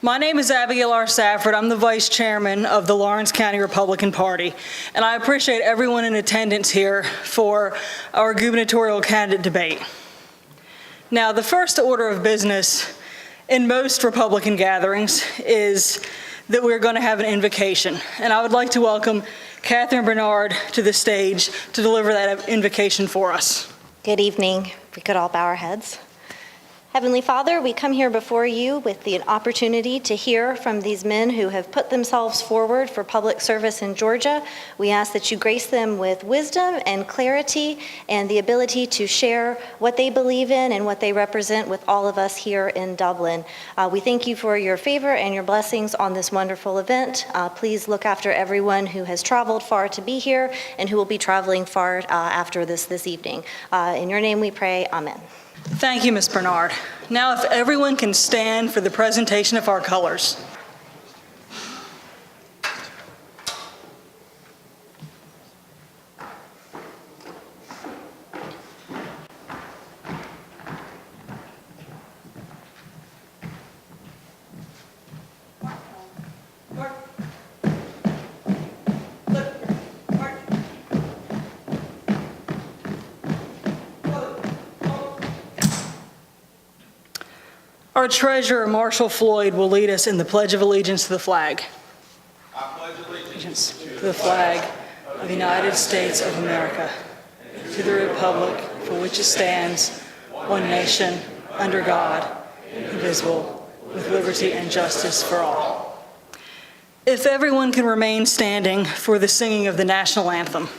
My name is Abigail R. Safford. I'm the Vice Chairman of the Lawrence County Republican Party, and I appreciate everyone in attendance here for our gubernatorial candidate debate. Now, the first order of business in most Republican gatherings is that we're going to have an invocation, and I would like to welcome Catherine Bernard to the stage to deliver that invocation for us. Good evening. If we could all bow our heads. Heavenly Father, we come here before you with the opportunity to hear from these men who have put themselves forward for public service in Georgia. We ask that you grace them with wisdom and clarity and the ability to share what they believe in and what they represent with all of us here in Dublin. We thank you for your favor and your blessings on this wonderful event. Please look after everyone who has traveled far to be here and who will be traveling far after this evening. In your name we pray, amen. Thank you, Ms. Bernard. Now, if everyone can stand for the presentation of our colors. Our treasurer, Marshall Floyd, will lead us in the Pledge of Allegiance to the flag. I pledge allegiance To the flag of the United States of America, to the republic for which it stands, one nation, under God, indivisible, with liberty and justice for all. If everyone can remain standing for the singing of the national anthem.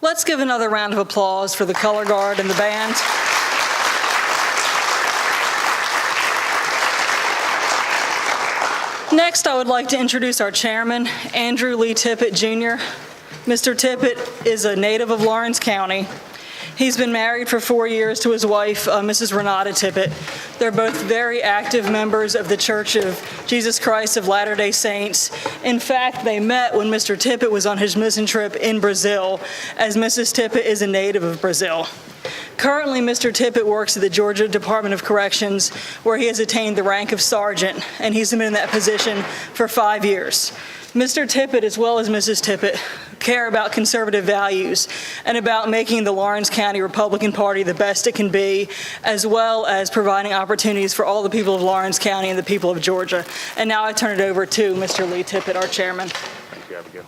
Let's give another round of applause for the color guard and the band. Next, I would like to introduce our chairman, Andrew Lee Tippett, Jr. Mr. Tippett is a native of Lawrence County. He's been married for 4 years to his wife, Mrs. Renata Tippett. They're both very active members of the Church of Jesus Christ of Latter-day Saints. In fact, they met when Mr. Tippett was on his mission trip in Brazil, as Mrs. Tippett is a native of Brazil. Currently, Mr. Tippett works at the Georgia Department of Corrections, where he has attained the rank of sergeant, and he's been in that position for 5 years. Mr. Tippett, as well as Mrs. Tippett, care about conservative values and about making the Lawrence County Republican Party the best it can be, as well as providing opportunities for all the people of Lawrence County and the people of Georgia. And now I turn it over to Mr. Lee Tippett, our chairman. Thank you, Abigail.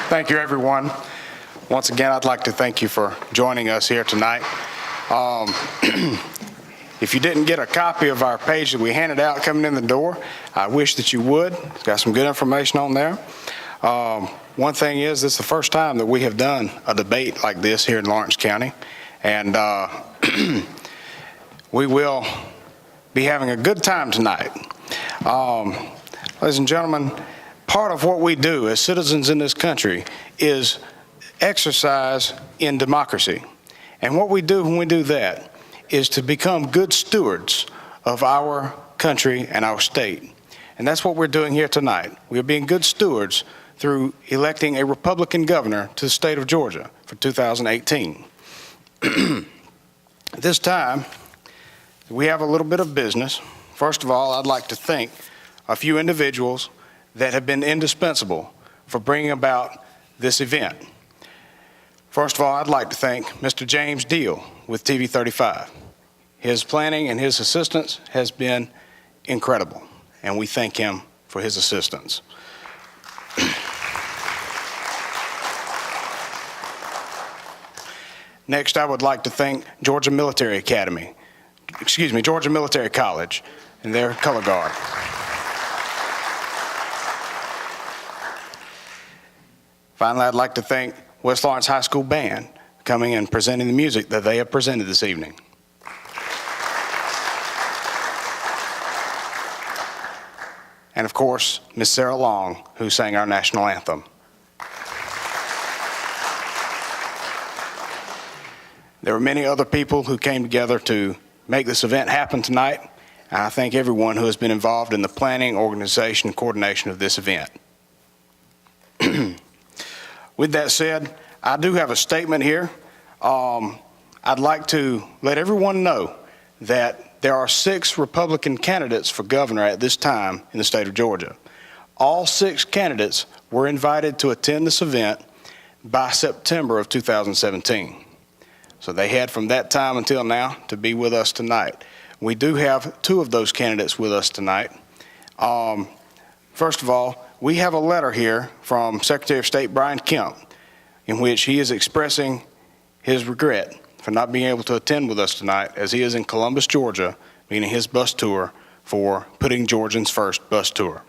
Thank you, everyone. Once again, I'd like to thank you for joining us here tonight. If you didn't get a copy of our page that we handed out coming in the door, I wish that you would. It's got some good information on there. One thing is, this is the first time that we have done a debate like this here in Lawrence County, and we will be having a good time tonight. Ladies and gentlemen, part of what we do as citizens in this country is exercise in democracy. And what we do when we do that is to become good stewards of our country and our state. And that's what we're doing here tonight. We're being good stewards through electing a Republican governor to the state of Georgia for 2018. At this time, we have a little bit of business. First of all, I'd like to thank a few individuals that have been indispensable for bringing about this event. First of all, I'd like to thank Mr. James Deal with TV 35. His planning and his assistance has been incredible, and we thank him for his assistance. Next, I would like to thank Georgia Military College and their color guard. Finally, I'd like to thank West Lawrence High School Band coming and presenting the music that they have presented this evening. And of course, Miss Sarah Long, who sang our national anthem. There were many other people who came together to make this event happen tonight, and I thank everyone who has been involved in the planning, organization, and coordination of this event. With that said, I do have a statement here. I'd like to let everyone know that there are 6 Republican candidates for governor at this time in the state of Georgia. All 6 candidates were invited to attend this event by September of 2017. So they had from that time until now to be with us tonight. We do have 2 of those candidates with us tonight. First of all, we have a letter here from Secretary of State Brian Kemp in which he is expressing his regret for not being able to attend with us tonight, as he is in Columbus, Georgia, beginning his bus tour for Putting Georgians First bus tour.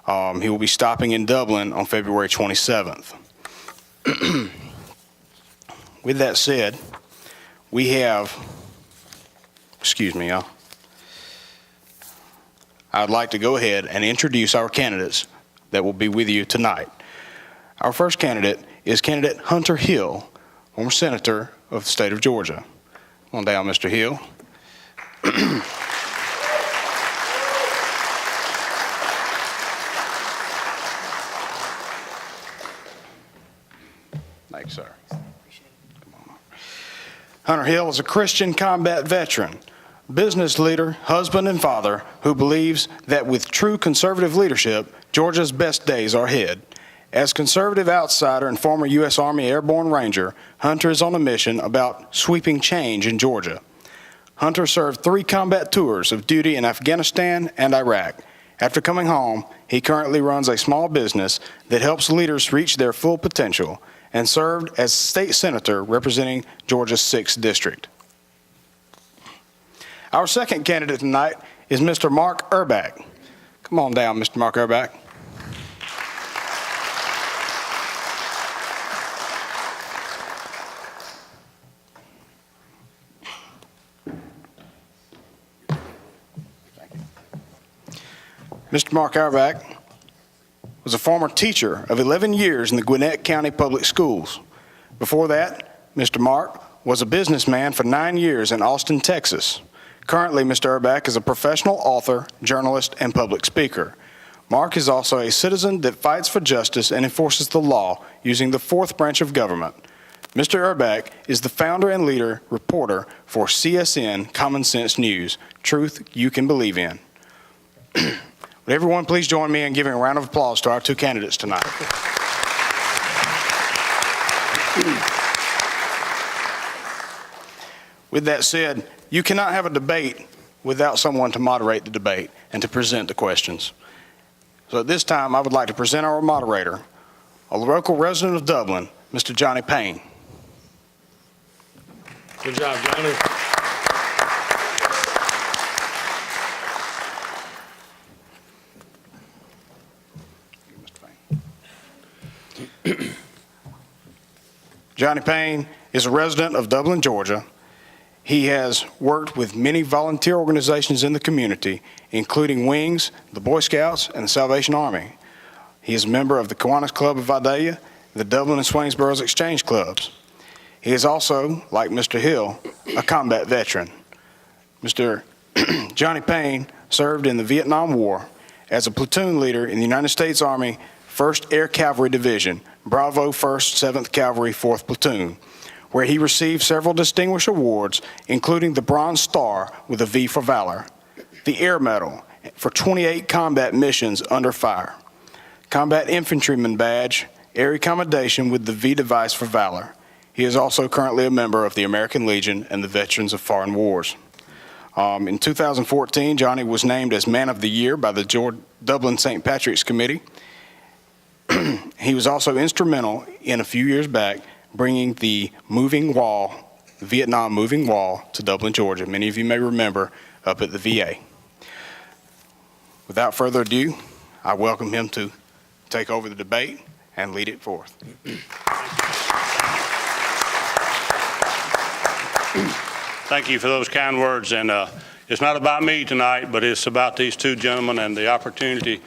He will be stopping in Dublin on February 27th. With that said, we have, excuse me, y'all. I'd like to go ahead and introduce our candidates that will be with you tonight. Our first candidate is candidate Hunter Hill, former senator of the state of Georgia. Come on down, Mr. Hill. Thanks, sir. Come on. Hunter Hill is a Christian combat veteran, business leader, husband, and father who believes that with true conservative leadership, Georgia's best days are ahead. As conservative outsider and former U.S. Army Airborne Ranger, Hunter is on a mission about sweeping change in Georgia. Hunter served 3 combat tours of duty in Afghanistan and Iraq. After coming home, he currently runs a small business that helps leaders reach their full potential and served as state senator representing Georgia's 6th district. Our second candidate tonight is Mr. Mark Urbach. Come on down, Mr. Mark Urbach. Mr. Mark Urbach was a former teacher of 11 years in the Gwinnett County Public Schools. Before that, Mr. Mark was a businessman for 9 years in Austin, Texas. Currently, Mr. Urbach is a professional author, journalist, and public speaker. Mark is also a citizen that fights for justice and enforces the law using the 4th branch of government. Mr. Urbach is the founder and leader reporter for CSN Common Sense News, truth you can believe in. Would everyone please join me in giving a round of applause to our 2 candidates tonight. With that said, you cannot have a debate without someone to moderate the debate and to present the questions. So at this time, I would like to present our moderator, a local resident of Dublin, Mr. Johnny Payne. Good job, Johnny. Johnny Payne is a resident of Dublin, Georgia. He has worked with many volunteer organizations in the community, including Wings, the Boy Scouts, and the Salvation Army. He is a member of the Kiwanis Club of Vidalia, the Dublin and Swainsboro's Exchange Clubs. He is also, like Mr. Hill, a combat veteran. Mr. Johnny Payne served in the Vietnam War as a platoon leader in the United States Army 1st Air Cavalry Division, Bravo 1st 7th Cavalry 4th Platoon, where he received several distinguished awards, including the Bronze Star with a V for Valor, the Air Medal for 28 combat missions under fire, Combat Infantryman Badge, Air Commendation with the V device for Valor. He is also currently a member of the American Legion and the Veterans of Foreign Wars. In 2014, Johnny was named as Man of the Year by the Dublin St. Patrick's Committee. He was also instrumental in a few years back bringing the moving wall, the Vietnam moving wall, to Dublin, Georgia. Many of you may remember up at the VA. Without further ado, I welcome him to take over the debate and lead it forth. Thank you for those kind words. And it's not about me tonight, but it's about these two gentlemen and the opportunity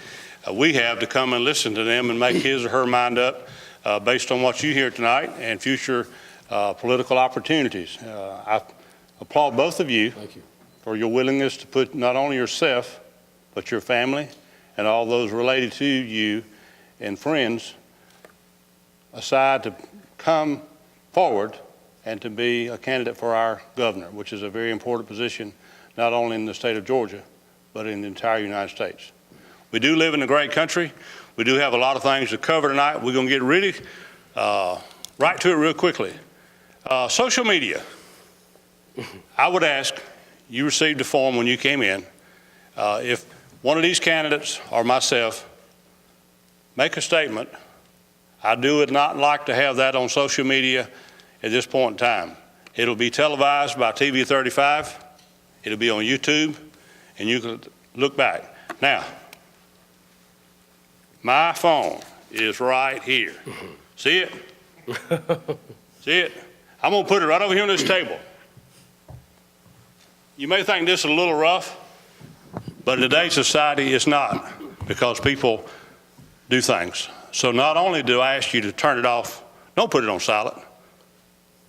we have to come and listen to them and make his or her mind up based on what you hear tonight and future political opportunities. I applaud both of you for your willingness to put not only yourself, but your family and all those related to you and friends aside to come forward and to be a candidate for our governor, which is a very important position, not only in the state of Georgia, but in the entire United States. We do live in a great country. We do have a lot of things to cover tonight. We're going to get really right to it real quickly. Social media. I would ask, you received a form when you came in, if one of these candidates or myself make a statement, I would not like to have that on social media at this point in time. It'll be televised by TV 35. It'll be on YouTube, and you can look back. Now, my phone is right here. See it? See it? I'm going to put it right over here on this table. You may think this is a little rough, but in today's society, it's not, because people do things. So not only do I ask you to turn it off, don't put it on silent.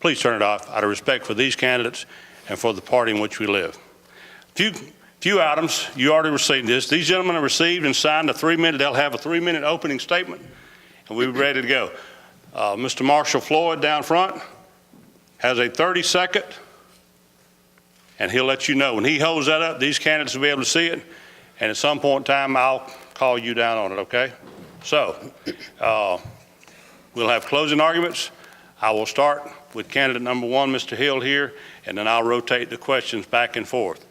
Please turn it off out of respect for these candidates and for the party in which we live. Few items, you already received this. These gentlemen have received and signed they'll have a 3-minute opening statement, and we're ready to go. Mr. Marshall Floyd down front has a 30-second, and he'll let you know. When he holds that up, these candidates will be able to see it, and at some point in time, I'll call you down on it, okay? So, we'll have closing arguments. I will start with candidate number 1, Mr. Hill here, and then I'll rotate the questions back and forth.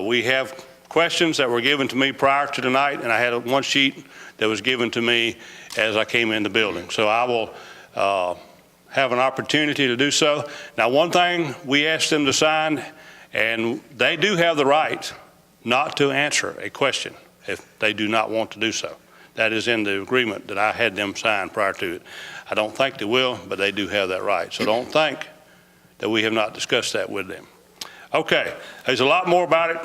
We have questions that were given to me prior to tonight, and I had one sheet that was given to me as I came in the building. So I will have an opportunity to do so. Now, one thing we asked them to sign, and they do have the right not to answer a question if they do not want to do so. That is in the agreement that I had them sign prior to it. I don't think they will, but they do have that right. So don't think that we have not discussed that with them. Okay, there's a lot more about it.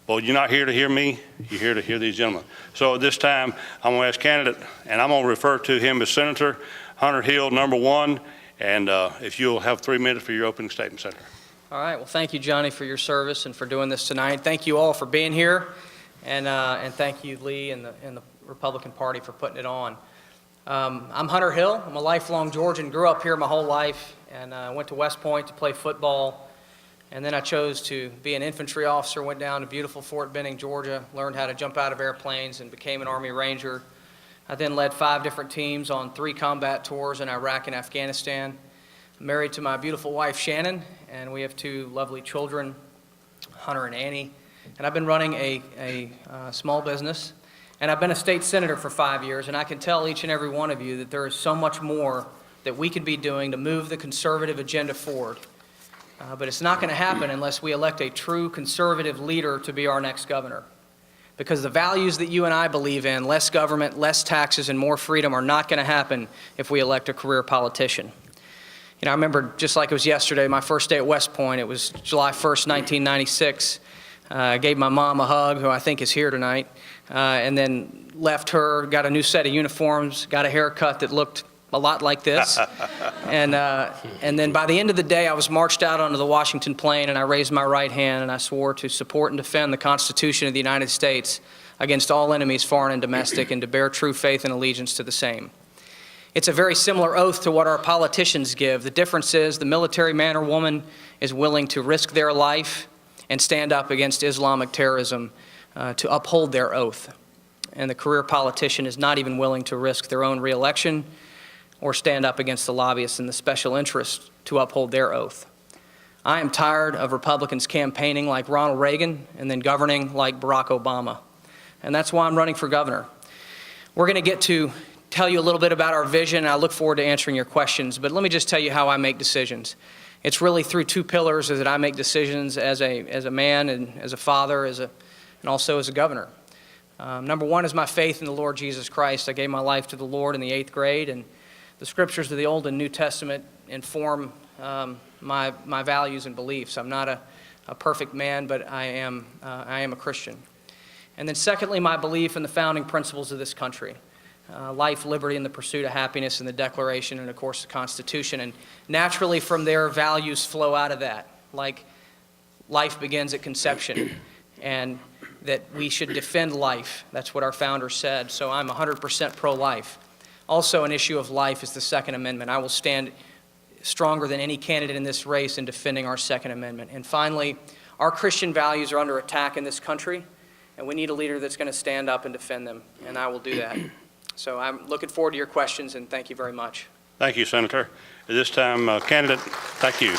Well, you're not here to hear me, you're here to hear these gentlemen. So at this time, I'm going to ask candidate, and I'm going to refer to him as Senator Hunter Hill, number 1, and if you'll have 3 minutes for your opening statement, Senator. All right, well, thank you, Johnny, for your service and for doing this tonight. Thank you all for being here, and thank you, Lee, and the Republican Party for putting it on. I'm Hunter Hill. I'm a lifelong Georgian, grew up here my whole life, and went to West Point to play football. And then I chose to be an infantry officer, went down to beautiful Fort Benning, Georgia, learned how to jump out of airplanes, and became an Army Ranger. I then led 5 different teams on 3 combat tours in Iraq and Afghanistan. I'm married to my beautiful wife, Shannon, and we have 2 lovely children, Hunter and Annie. And I've been running a small business, and I've been a state senator for 5 years, and I can tell each and every one of you that there is so much more that we could be doing to move the conservative agenda forward. But it's not going to happen unless we elect a true conservative leader to be our next governor. Because the values that you and I believe in, less government, less taxes, and more freedom, are not going to happen if we elect a career politician. You know, I remember, just like it was yesterday, my first day at West Point. It was July 1st, 1996. I gave my mom a hug, who I think is here tonight, and then left her, got a new set of uniforms, got a haircut that looked a lot like this. And then by the end of the day, I was marched out onto the Washington Plain, and I raised my right hand, and I swore to support and defend the Constitution of the United States against all enemies, foreign and domestic, and to bear true faith and allegiance to the same. It's a very similar oath to what our politicians give. The difference is the military man or woman is willing to risk their life and stand up against Islamic terrorism to uphold their oath. And the career politician is not even willing to risk their own reelection or stand up against the lobbyists and the special interests to uphold their oath. I am tired of Republicans campaigning like Ronald Reagan and then governing like Barack Obama. And that's why I'm running for governor. We're going to get to tell you a little bit about our vision, and I look forward to answering your questions. But let me just tell you how I make decisions. It's really through two pillars that I make decisions as a man and as a father, and also as a governor. Number one is my faith in the Lord Jesus Christ. I gave my life to the Lord in the 8th grade, and the scriptures of the Old and New Testament inform my values and beliefs. I'm not a perfect man, but I am a Christian. And then secondly, my belief in the founding principles of this country. Life, liberty, and the pursuit of happiness, and the Declaration, and of course the Constitution. And naturally from there, values flow out of that, like life begins at conception, and that we should defend life. That's what our founder said, so I'm 100% pro-life. Also an issue of life is the Second Amendment. I will stand stronger than any candidate in this race in defending our Second Amendment. And finally, our Christian values are under attack in this country, and we need a leader that's going to stand up and defend them, and I will do that. So I'm looking forward to your questions, and thank you very much. Thank you, Senator. At this time, candidate, thank you.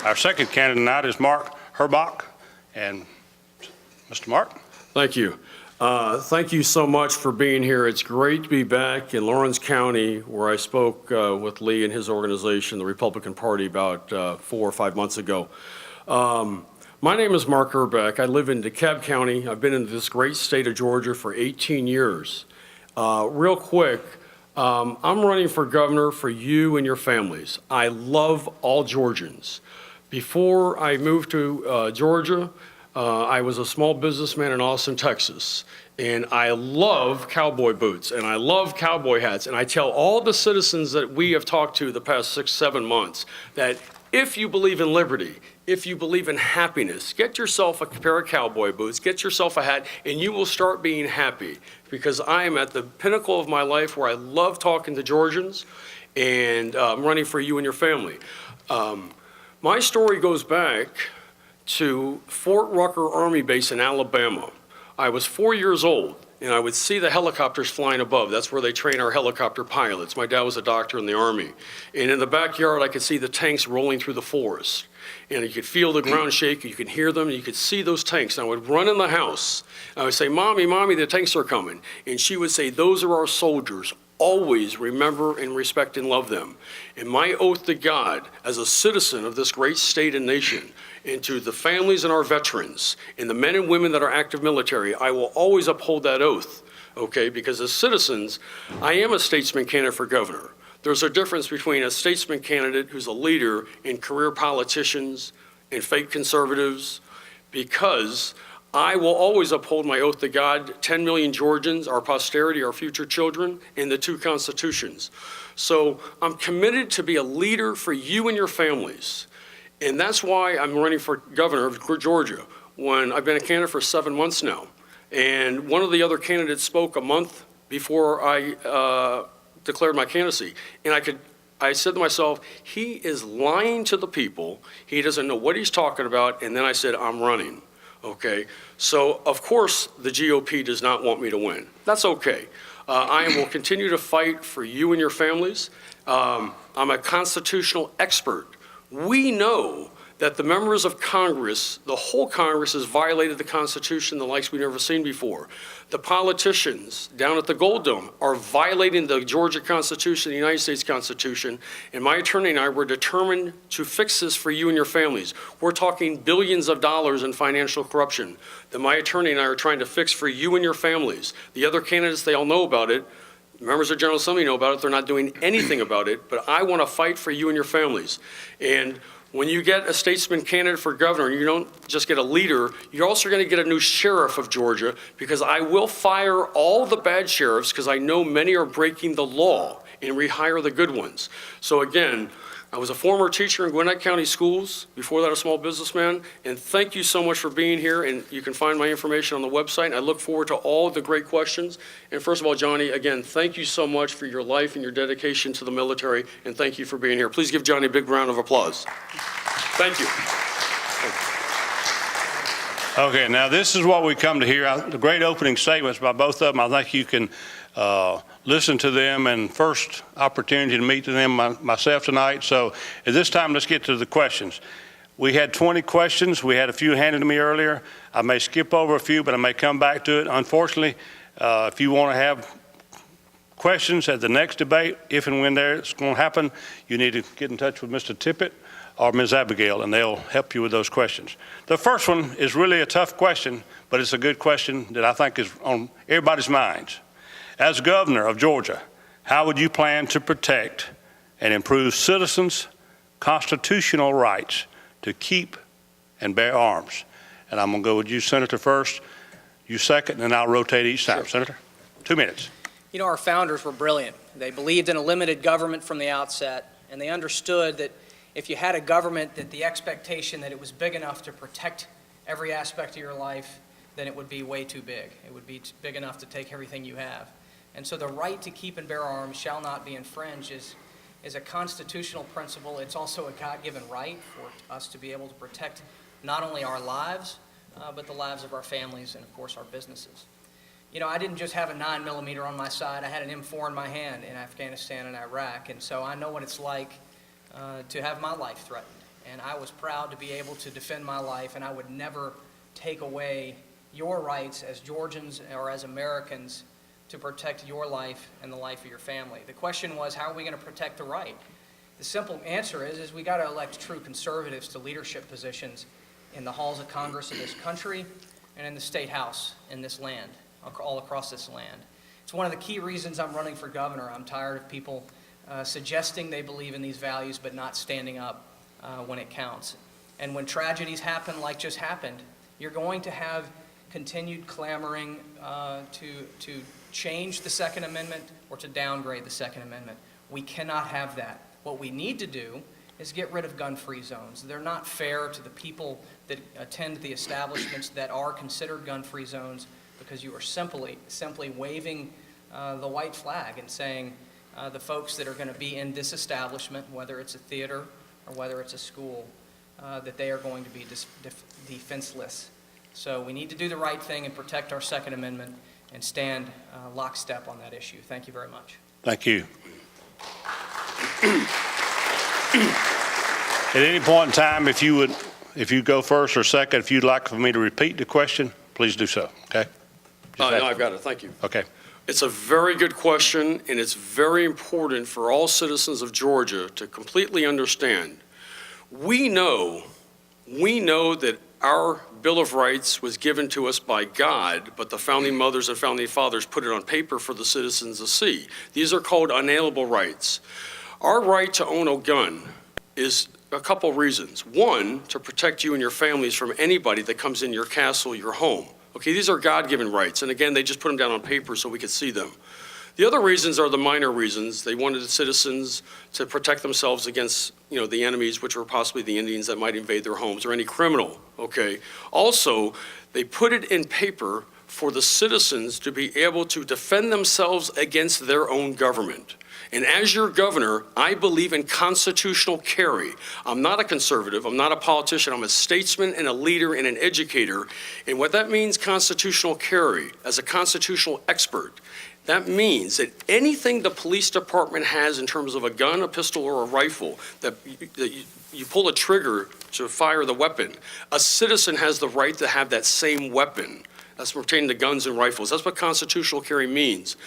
Our second candidate tonight is Mark Herbach. And Mr. Mark? Thank you. Thank you so much for being here. It's great to be back in Lawrence County, where I spoke with Lee and his organization, the Republican Party, about 4 or 5 months ago. My name is Mark Herbach. I live in DeKalb County. I've been in this great state of Georgia for 18 years. Real quick, I'm running for governor for you and your families. I love all Georgians. Before I moved to Georgia, I was a small businessman in Austin, Texas, and I love cowboy boots, and I love cowboy hats, and I tell all the citizens that we have talked to the past 6-7 months that if you believe in liberty, if you believe in happiness, get yourself a pair of cowboy boots, get yourself a hat, and you will start being happy, because I am at the pinnacle of my life where I love talking to Georgians, and I'm running for you and your family. My story goes back to Fort Rucker Army Base in Alabama. I was 4 years old, and I would see the helicopters flying above. That's where they train our helicopter pilots. My dad was a doctor in the Army. And in the backyard, I could see the tanks rolling through the forest. And you could feel the ground shake, you could hear them, and you could see those tanks. And I would run in the house, and I would say, "Mommy, Mommy, the tanks are coming." And she would say, "Those are our soldiers. Always remember and respect and love them." And my oath to God, as a citizen of this great state and nation, and to the families and our veterans, and the men and women that are active military, I will always uphold that oath, okay? Because as citizens, I am a statesman candidate for governor. There's a difference between a statesman candidate who's a leader and career politicians and fake conservatives, because I will always uphold my oath to God, 10 million Georgians, our posterity, our future children, and the two constitutions. So I'm committed to be a leader for you and your families. And that's why I'm running for governor of Georgia, when I've been a candidate for 7 months now. And one of the other candidates spoke a month before I declared my candidacy. And I said to myself, he is lying to the people. He doesn't know what he's talking about. And then I said, I'm running. Okay, so of course the GOP does not want me to win. That's okay. I will continue to fight for you and your families. I'm a constitutional expert. We know that the members of Congress, the whole Congress, has violated the Constitution the likes we've never seen before. The politicians down at the Gold Dome are violating the Georgia Constitution, the United States Constitution, and my attorney and I were determined to fix this for you and your families. We're talking billions of dollars in financial corruption that my attorney and I are trying to fix for you and your families. The other candidates, they all know about it. Members of General Assembly know about it. They're not doing anything about it, but I want to fight for you and your families. And when you get a statesman candidate for governor, you don't just get a leader, you're also going to get a new sheriff of Georgia, because I will fire all the bad sheriffs, because I know many are breaking the law, and rehire the good ones. So again, I was a former teacher in Gwinnett County Schools, before that a small businessman, and thank you so much for being here, and you can find my information on the website, and I look forward to all the great questions. And first of all, Johnny, again, thank you so much for your life and your dedication to the military, and thank you for being here. Please give Johnny a big round of applause. Thank you. Okay, now this is what we come to hear. The great opening statements by both of them. I think you can listen to them, and first opportunity to meet them myself tonight. So at this time, let's get to the questions. We had 20 questions. We had a few handed to me earlier. I may skip over a few, but I may come back to it. Unfortunately, if you want to have questions at the next debate, if and when it's going to happen, you need to get in touch with Mr. Tippett or Ms. Abigail, and they'll help you with those questions. The first one is really a tough question, but it's a good question that I think is on everybody's minds. As governor of Georgia, how would you plan to protect and improve citizens' constitutional rights to keep and bear arms? And I'm going to go with you, Senator, first, you second, and then I'll rotate each time. Sure. Senator, 2 minutes. You know, our founders were brilliant. They believed in a limited government from the outset, and they understood that if you had a government, that the expectation that it was big enough to protect every aspect of your life, then it would be way too big. It would be big enough to take everything you have. And so the right to keep and bear arms shall not be infringed is a constitutional principle. It's also a God-given right for us to be able to protect not only our lives, but the lives of our families and, of course, our businesses. You know, I didn't just have a 9mm on my side. I had an M4 in my hand in Afghanistan and Iraq, and so I know what it's like to have my life threatened. And I was proud to be able to defend my life, and I would never take away your rights as Georgians or as Americans to protect your life and the life of your family. The question was, how are we going to protect the right? The simple answer is we got to elect true conservatives to leadership positions in the halls of Congress of this country and in the State House in this land, all across this land. It's one of the key reasons I'm running for governor. I'm tired of people suggesting they believe in these values but not standing up when it counts. And when tragedies happen like just happened, you're going to have continued clamoring to change the Second Amendment or to downgrade the Second Amendment. We cannot have that. What we need to do is get rid of gun-free zones. They're not fair to the people that attend the establishments that are considered gun-free zones, because you are simply waving the white flag and saying the folks that are going to be in this establishment, whether it's a theater or whether it's a school, that they are going to be defenseless. So we need to do the right thing and protect our Second Amendment and stand lockstep on that issue. Thank you very much. Thank you. At any point in time, if you go first or second, if you'd like for me to repeat the question, please do so, okay? No, I've got it. Thank you. Okay. It's a very good question, and it's very important for all citizens of Georgia to completely understand. We know that our Bill of Rights was given to us by God, but the founding mothers and founding fathers put it on paper for the citizens to see. These are called unalienable rights. Our right to own a gun is a couple reasons. One, to protect you and your families from anybody that comes in your castle, your home. Okay, these are God-given rights, and again, they just put them down on paper so we could see them. The other reasons are the minor reasons. They wanted the citizens to protect themselves against, the enemies, which were possibly the Indians that might invade their homes, or any criminal, okay? Also, they put it in paper for the citizens to be able to defend themselves against their own government. And as your governor, I believe in constitutional carry. I'm not a conservative, I'm not a politician, I'm a statesman and a leader and an educator. And what that means, constitutional carry, as a constitutional expert, that means that anything the police department has in terms of a gun, a pistol, or a rifle, that you pull a trigger to fire the weapon. A citizen has the right to have that same weapon. That's pertaining to guns and rifles. That's what constitutional carry means.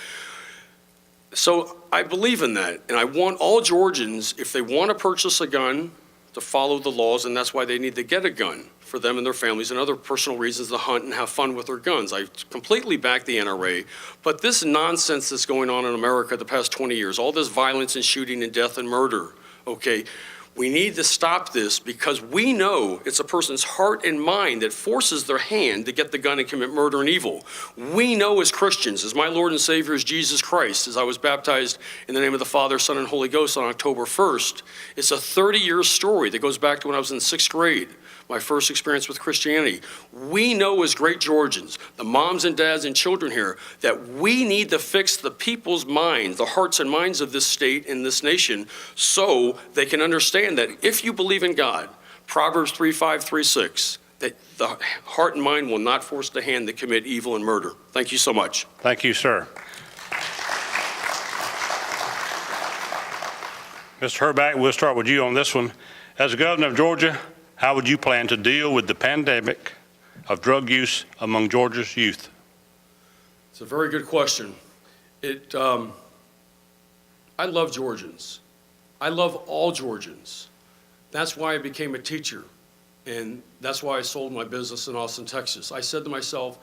So I believe in that, and I want all Georgians, if they want to purchase a gun, to follow the laws, and that's why they need to get a gun for them and their families and other personal reasons to hunt and have fun with their guns. I completely back the NRA, but this nonsense that's going on in America the past 20 years, all this violence and shooting and death and murder, okay, we need to stop this because we know it's a person's heart and mind that forces their hand to get the gun and commit murder and evil. We know as Christians, as my Lord and Savior is Jesus Christ, as I was baptized in the name of the Father, Son, and Holy Ghost on October 1st, it's a 30-year story that goes back to when I was in 6th grade. My first experience with Christianity. We know as great Georgians, the moms and dads and children here, that we need to fix the people's minds, the hearts and minds of this state and this nation, so they can understand that if you believe in God, Proverbs 3:5-3:6, that the heart and mind will not force the hand to commit evil and murder. Thank you so much. Thank you, sir. Mr. Herback, we'll start with you on this one. As the governor of Georgia, how would you plan to deal with the pandemic of drug use among Georgia's youth? It's a very good question. I love Georgians. I love all Georgians. That's why I became a teacher, and that's why I sold my business in Austin, Texas. I said to myself,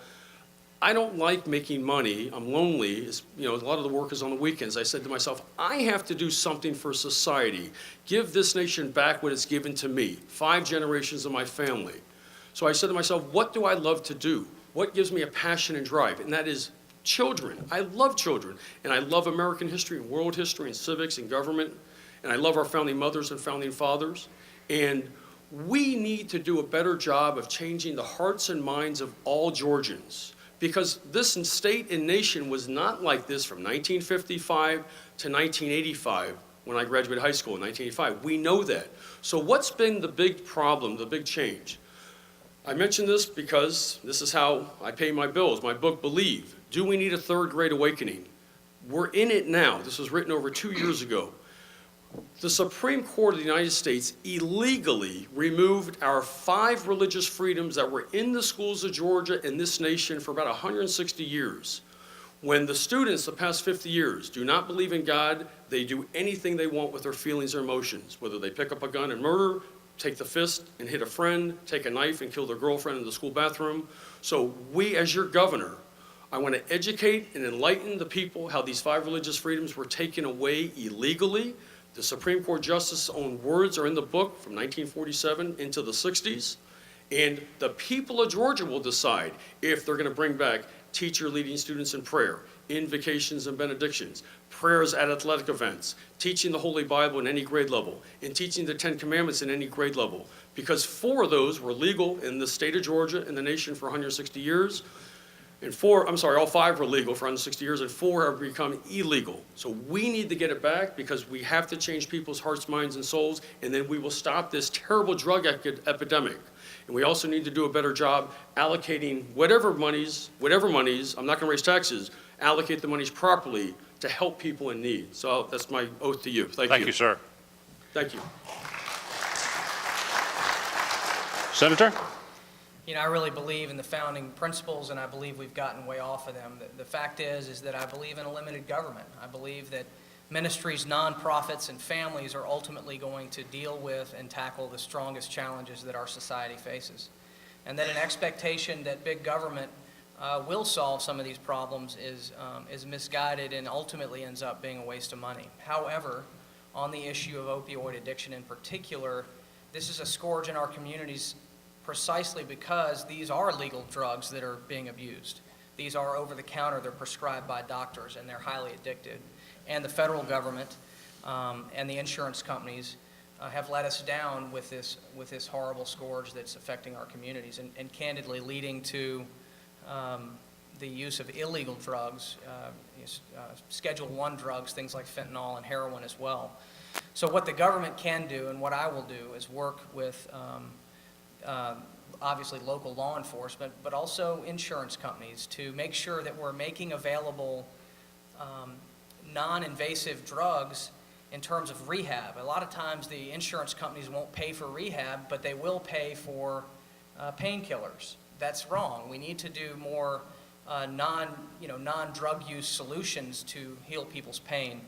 I don't like making money. I'm lonely. A lot of the work is on the weekends. I said to myself, I have to do something for society. Give this nation back what it's given to me, 5 generations of my family. So I said to myself, what do I love to do? What gives me a passion and drive? And that is children. I love children. And I love American history and world history and civics and government. And I love our founding mothers and founding fathers. And we need to do a better job of changing the hearts and minds of all Georgians. Because this state and nation was not like this from 1955 to 1985 when I graduated high school in 1985. We know that. So what's been the big problem, the big change? I mention this because this is how I pay my bills. My book, Believe. Do we need a third great awakening? We're in it now. This was written over 2 years ago. The Supreme Court of the United States illegally removed our 5 religious freedoms that were in the schools of Georgia and this nation for about 160 years. When the students the past 50 years do not believe in God, they do anything they want with their feelings or emotions, whether they pick up a gun and murder, take the fist and hit a friend, take a knife and kill their girlfriend in the school bathroom. So we, as your governor, I want to educate and enlighten the people how these 5 religious freedoms were taken away illegally. The Supreme Court Justice's own words are in the book from 1947 into the 60s. And the people of Georgia will decide if they're going to bring back teacher leading students in prayer, invocations and benedictions, prayers at athletic events, teaching the Holy Bible in any grade level, and teaching the 10 Commandments in any grade level. Because 4 of those were legal in the state of Georgia and the nation for 160 years. And all 5 were legal for 160 years, and 4 have become illegal. So we need to get it back because we have to change people's hearts, minds, and souls, and then we will stop this terrible drug epidemic. And we also need to do a better job allocating whatever monies, I'm not going to raise taxes, allocate the monies properly to help people in need. So that's my oath to you. Thank you. Thank you, sir. Thank you. Senator? I really believe in the founding principles, and I believe we've gotten way off of them. The fact is that I believe in a limited government. I believe that ministries, nonprofits, and families are ultimately going to deal with and tackle the strongest challenges that our society faces. And that an expectation that big government will solve some of these problems is misguided and ultimately ends up being a waste of money. However, on the issue of opioid addiction in particular, this is a scourge in our communities precisely because these are legal drugs that are being abused. These are over-the-counter, they're prescribed by doctors, and they're highly addictive. And the federal government and the insurance companies have let us down with this horrible scourge that's affecting our communities and candidly leading to the use of illegal drugs, Schedule I drugs, things like fentanyl and heroin as well. So what the government can do and what I will do is work with obviously local law enforcement, but also insurance companies to make sure that we're making available non-invasive drugs in terms of rehab. A lot of times the insurance companies won't pay for rehab, but they will pay for painkillers. That's wrong. We need to do more non-drug use solutions to heal people's pain.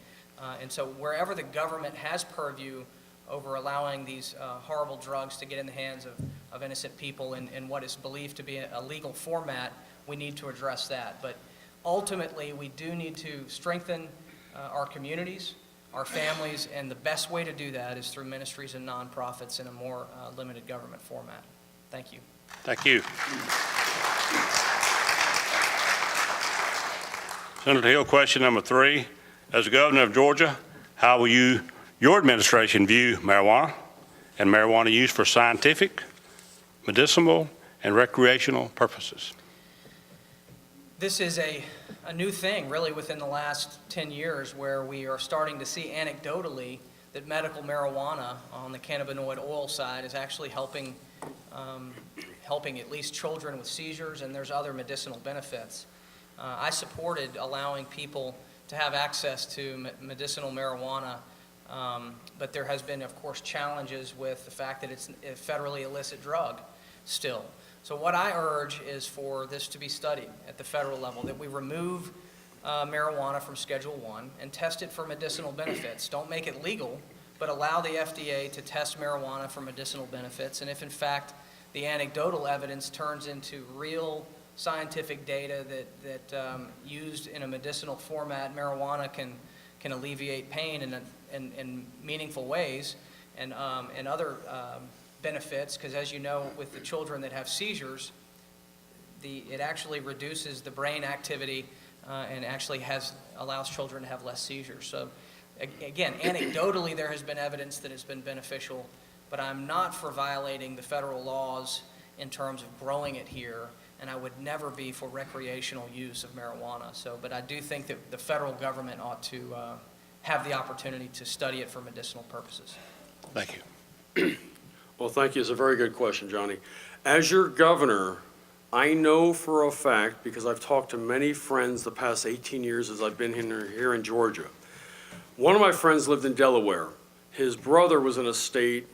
And so wherever the government has purview over allowing these horrible drugs to get in the hands of innocent people in what is believed to be a legal format, we need to address that. But ultimately, we do need to strengthen our communities, our families, and the best way to do that is through ministries and nonprofits in a more limited government format. Thank you. Thank you. Senator Hill, question number 3. As governor of Georgia, how will your administration view marijuana and marijuana use for scientific, medicinal, and recreational purposes? This is a new thing, really, within the last 10 years, where we are starting to see anecdotally that medical marijuana on the cannabinoid oil side is actually helping at least children with seizures, and there's other medicinal benefits. I supported allowing people to have access to medicinal marijuana, but there has been, of course, challenges with the fact that it's a federally illicit drug still. So what I urge is for this to be studied at the federal level, that we remove marijuana from Schedule 1 and test it for medicinal benefits. Don't make it legal, but allow the FDA to test marijuana for medicinal benefits. And if, in fact, the anecdotal evidence turns into real scientific data that used in a medicinal format, marijuana can alleviate pain in meaningful ways and other benefits, because as you know, with the children that have seizures, it actually reduces the brain activity and actually allows children to have less seizures. So again, anecdotally, there has been evidence that it's been beneficial, but I'm not for violating the federal laws in terms of growing it here, and I would never be for recreational use of marijuana. So, but I do think that the federal government ought to have the opportunity to study it for medicinal purposes. Thank you. Well, thank you. It's a very good question, Johnny. As your governor, I know for a fact, because I've talked to many friends the past 18 years as I've been here in Georgia. One of my friends lived in Delaware. His brother was in a state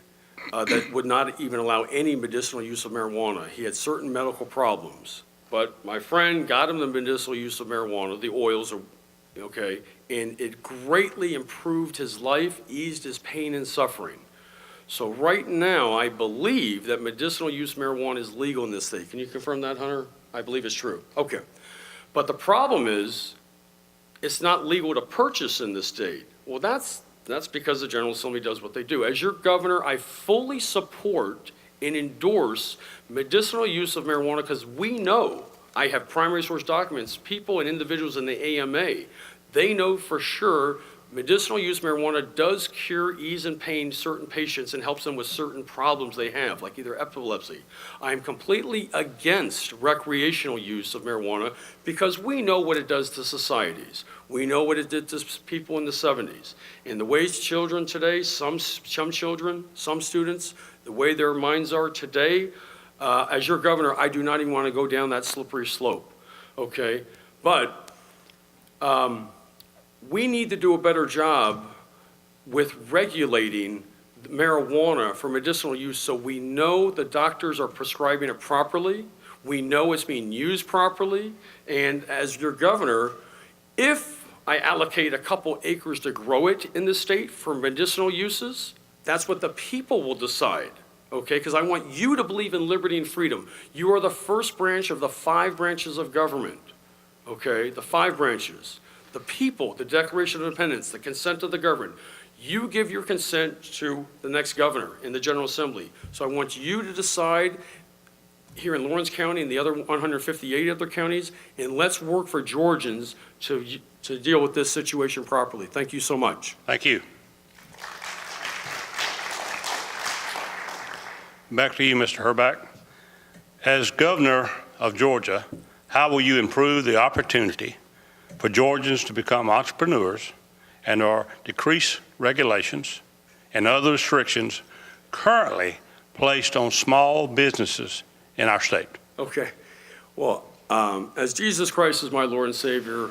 that would not even allow any medicinal use of marijuana. He had certain medical problems. But my friend got him the medicinal use of marijuana, the oils, okay, and it greatly improved his life, eased his pain and suffering. So right now, I believe that medicinal use of marijuana is legal in this state. Can you confirm that, Hunter? I believe it's true. Okay. But the problem is, it's not legal to purchase in this state. Well, that's because the General Assembly does what they do. As your governor, I fully support and endorse medicinal use of marijuana because we know, I have primary source documents, people and individuals in the AMA, they know for sure medicinal use of marijuana does cure, ease, and pain certain patients and helps them with certain problems they have, like either epilepsy. I am completely against recreational use of marijuana because we know what it does to societies. We know what it did to people in the 70s. And the ways children today, some children, some students, the way their minds are today, as your governor, I do not even want to go down that slippery slope, okay? But we need to do a better job with regulating marijuana for medicinal use so we know the doctors are prescribing it properly, we know it's being used properly, and as your governor, if I allocate a couple acres to grow it in the state for medicinal uses, that's what the people will decide, okay? Because I want you to believe in liberty and freedom. You are the first branch of the 5 branches of government, okay? The 5 branches. The people, the Declaration of Independence, the consent of the governed. You give your consent to the next governor in the General Assembly. So I want you to decide here in Lawrence County and the other 158 other counties, and let's work for Georgians to deal with this situation properly. Thank you so much. Thank you. Back to you, Mr. Herback. As governor of Georgia, how will you improve the opportunity for Georgians to become entrepreneurs and or decrease regulations and other restrictions currently placed on small businesses in our state? Okay. Well, as Jesus Christ is my Lord and Savior,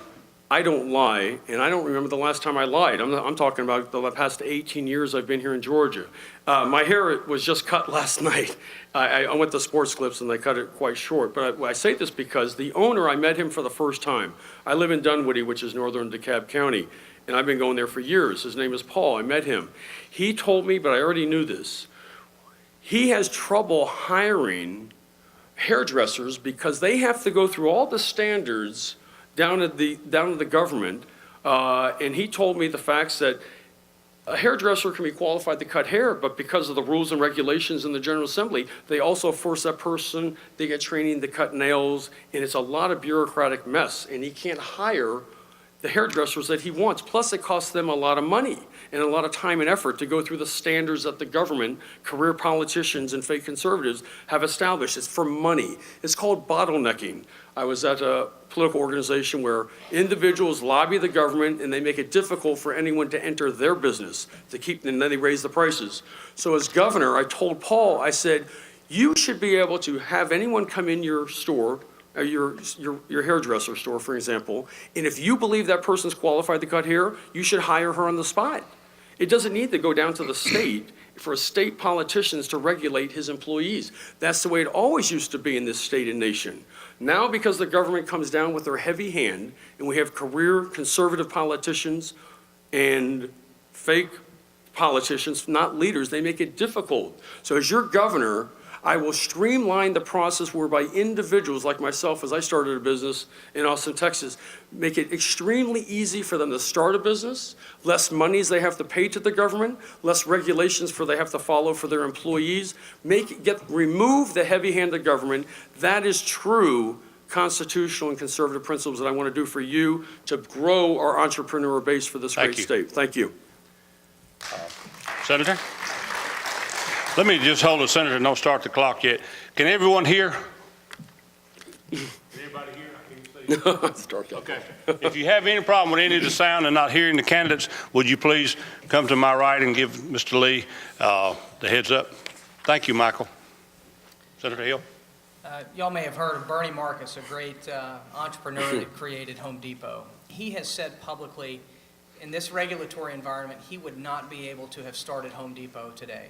I don't lie, and I don't remember the last time I lied. I'm talking about the past 18 years I've been here in Georgia. My hair was just cut last night. I went to Sports Clips and they cut it quite short. But I say this because the owner, I met him for the first time. I live in Dunwoody, which is northern DeKalb County, and I've been going there for years. His name is Paul. I met him. He told me, but I already knew this, he has trouble hiring hairdressers because they have to go through all the standards down at the government, and he told me the facts that a hairdresser can be qualified to cut hair, but because of the rules and regulations in the General Assembly, they also force that person, they get training to cut nails, and it's a lot of bureaucratic mess, and he can't hire the hairdressers that he wants. Plus, it costs them a lot of money and a lot of time and effort to go through the standards that the government, career politicians, and fake conservatives have established. It's for money. It's called bottlenecking. I was at a political organization where individuals lobby the government and they make it difficult for anyone to enter their business to keep, and then they raise the prices. So as governor, I told Paul, I said, you should be able to have anyone come in your store, your hairdresser store, for example, and if you believe that person's qualified to cut hair, you should hire her on the spot. It doesn't need to go down to the state for state politicians to regulate his employees. That's the way it always used to be in this state and nation. Now, because the government comes down with their heavy hand, and we have career conservative politicians and fake politicians, not leaders, they make it difficult. So as your governor, I will streamline the process whereby individuals like myself, as I started a business in Austin, Texas, make it extremely easy for them to start a business, less monies they have to pay to the government, less regulations they have to follow for their employees, remove the heavy hand of government. That is true constitutional and conservative principles that I want to do for you to grow our entrepreneur base for this great state. Thank you. Senator? Let me just hold the senator, don't start the clock yet. Can everyone hear? Anybody hear? I can't see. Start that. Okay. If you have any problem with any of the sound and not hearing the candidates, would you please come to my right and give Mr. Lee the heads up? Thank you, Michael. Senator Hill. Y'all may have heard of Bernie Marcus, a great entrepreneur that created Home Depot. He has said publicly, in this regulatory environment, he would not be able to have started Home Depot today.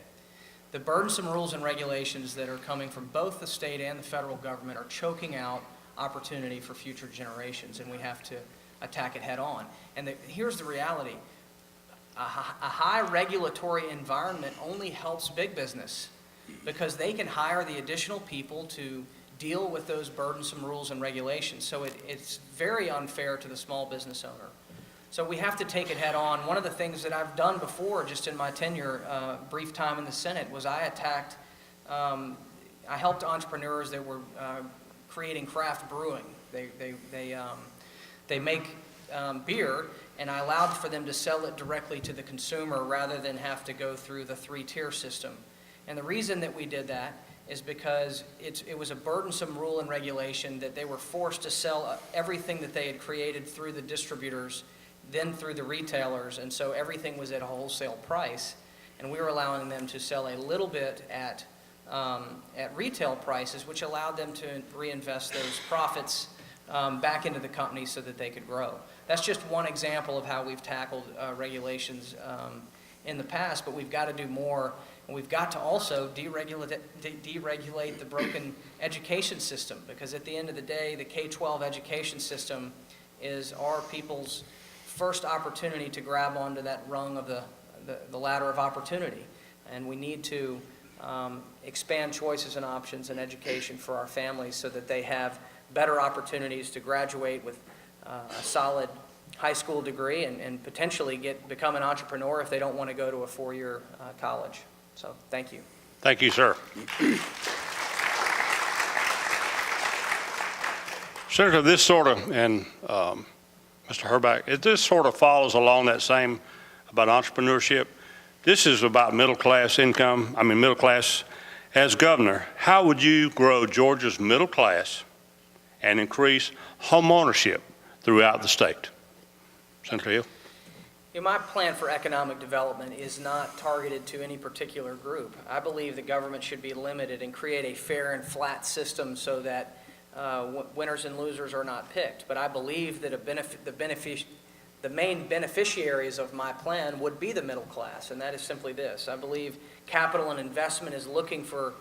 The burdensome rules and regulations that are coming from both the state and the federal government are choking out opportunity for future generations, and we have to attack it head on. And here's the reality. A high regulatory environment only helps big business because they can hire the additional people to deal with those burdensome rules and regulations. So it's very unfair to the small business owner. So we have to take it head on. One of the things that I've done before, just in my tenure, brief time in the Senate, was I helped entrepreneurs that were creating craft brewing. They make beer, and I allowed for them to sell it directly to the consumer rather than have to go through the 3-tier system. And the reason that we did that is because it was a burdensome rule and regulation that they were forced to sell everything that they had created through the distributors, then through the retailers, and so everything was at a wholesale price, and we were allowing them to sell a little bit at retail prices, which allowed them to reinvest those profits back into the company so that they could grow. That's just one example of how we've tackled regulations in the past, but we've got to do more, and we've got to also deregulate the broken education system, because at the end of the day, the K-12 education system is our people's first opportunity to grab onto that rung of the ladder of opportunity. And we need to expand choices and options in education for our families so that they have better opportunities to graduate with a solid high school degree and potentially become an entrepreneur if they don't want to go to a 4-year college. So thank you. Thank you, sir. Senator, this sort of, and Mr. Herbeck, this sort of follows along that same about entrepreneurship. This is about middle class income, middle class. As governor, how would you grow Georgia's middle class and increase home ownership throughout the state? Senator Hill. My plan for economic development is not targeted to any particular group. I believe the government should be limited and create a fair and flat system so that winners and losers are not picked. But I believe that the main beneficiaries of my plan would be the middle class, and that is simply this. I believe capital and investment is looking for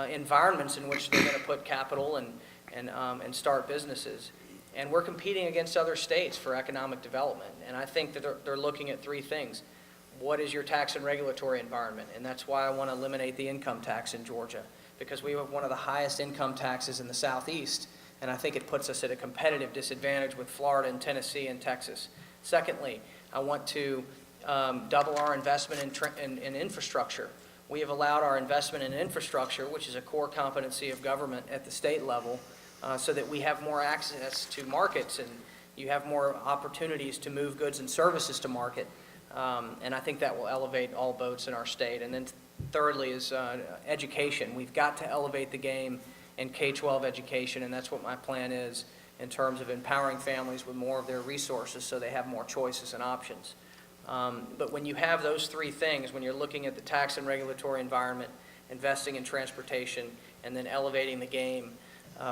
environments in which they're going to put capital and start businesses. And we're competing against other states for economic development. And I think that they're looking at three things. What is your tax and regulatory environment? And that's why I want to eliminate the income tax in Georgia, because we have one of the highest income taxes in the Southeast, and I think it puts us at a competitive disadvantage with Florida and Tennessee and Texas. Secondly, I want to double our investment in infrastructure. We have allowed our investment in infrastructure, which is a core competency of government at the state level, so that we have more access to markets and you have more opportunities to move goods and services to market. And I think that will elevate all boats in our state. And then thirdly is education. We've got to elevate the game in K-12 education, and that's what my plan is in terms of empowering families with more of their resources so they have more choices and options. But when you have those three things, when you're looking at the tax and regulatory environment, investing in transportation, and then elevating the game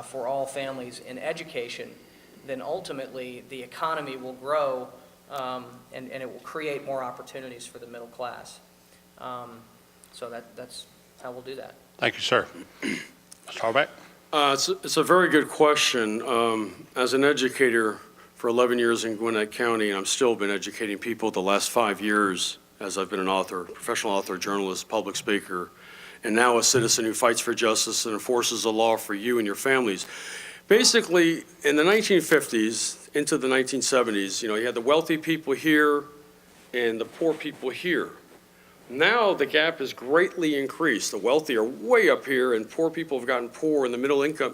for all families in education, then ultimately the economy will grow and it will create more opportunities for the middle class. So that's how we'll do that. Thank you, sir. Mr. Harback? It's a very good question. As an educator for 11 years in Gwinnett County, and I've still been educating people the last 5 years as I've been an author, professional author, journalist, public speaker, and now a citizen who fights for justice and enforces the law for you and your families. Basically, in the 1950s into the 1970s, you had the wealthy people here and the poor people here. Now the gap has greatly increased. The wealthy are way up here and poor people have gotten poor, and the middle income,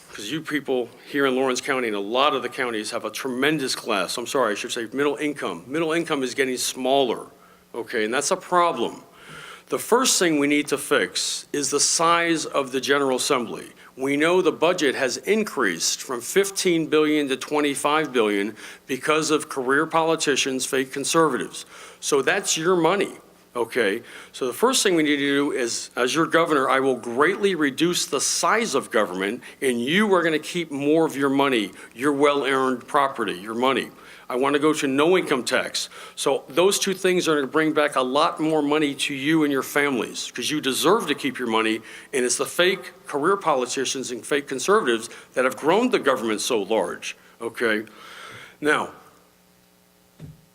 because you people here in Lawrence County and a lot of the counties have a tremendous class. I'm sorry, I should say middle income. Middle income is getting smaller, okay, and that's a problem. The first thing we need to fix is the size of the General Assembly. We know the budget has increased from $15 billion to $25 billion because of career politicians, fake conservatives. So that's your money, okay? So the first thing we need to do is, as your governor, I will greatly reduce the size of government, and you are going to keep more of your money, your well-earned property, your money. I want to go to no income tax. So those two things are going to bring back a lot more money to you and your families, because you deserve to keep your money, and it's the fake career politicians and fake conservatives that have grown the government so large, okay? Now,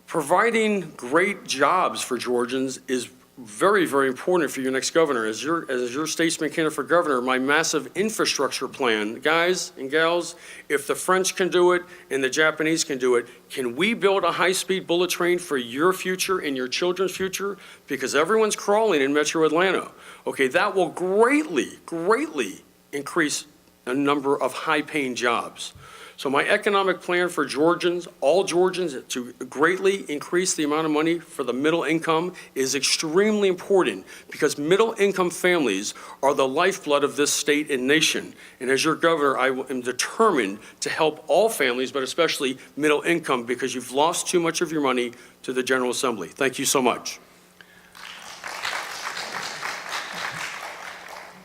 providing great jobs for Georgians is very, very important for your next governor. As your statesman candidate for governor, my massive infrastructure plan, guys and gals, if the French can do it and the Japanese can do it, can we build a high-speed bullet train for your future and your children's future? Because everyone's crawling in Metro Atlanta. Okay, that will greatly, greatly increase a number of high-paying jobs. So my economic plan for Georgians, all Georgians, to greatly increase the amount of money for the middle income is extremely important, because middle income families are the lifeblood of this state and nation. And as your governor, I am determined to help all families, but especially middle income, because you've lost too much of your money to the General Assembly. Thank you so much.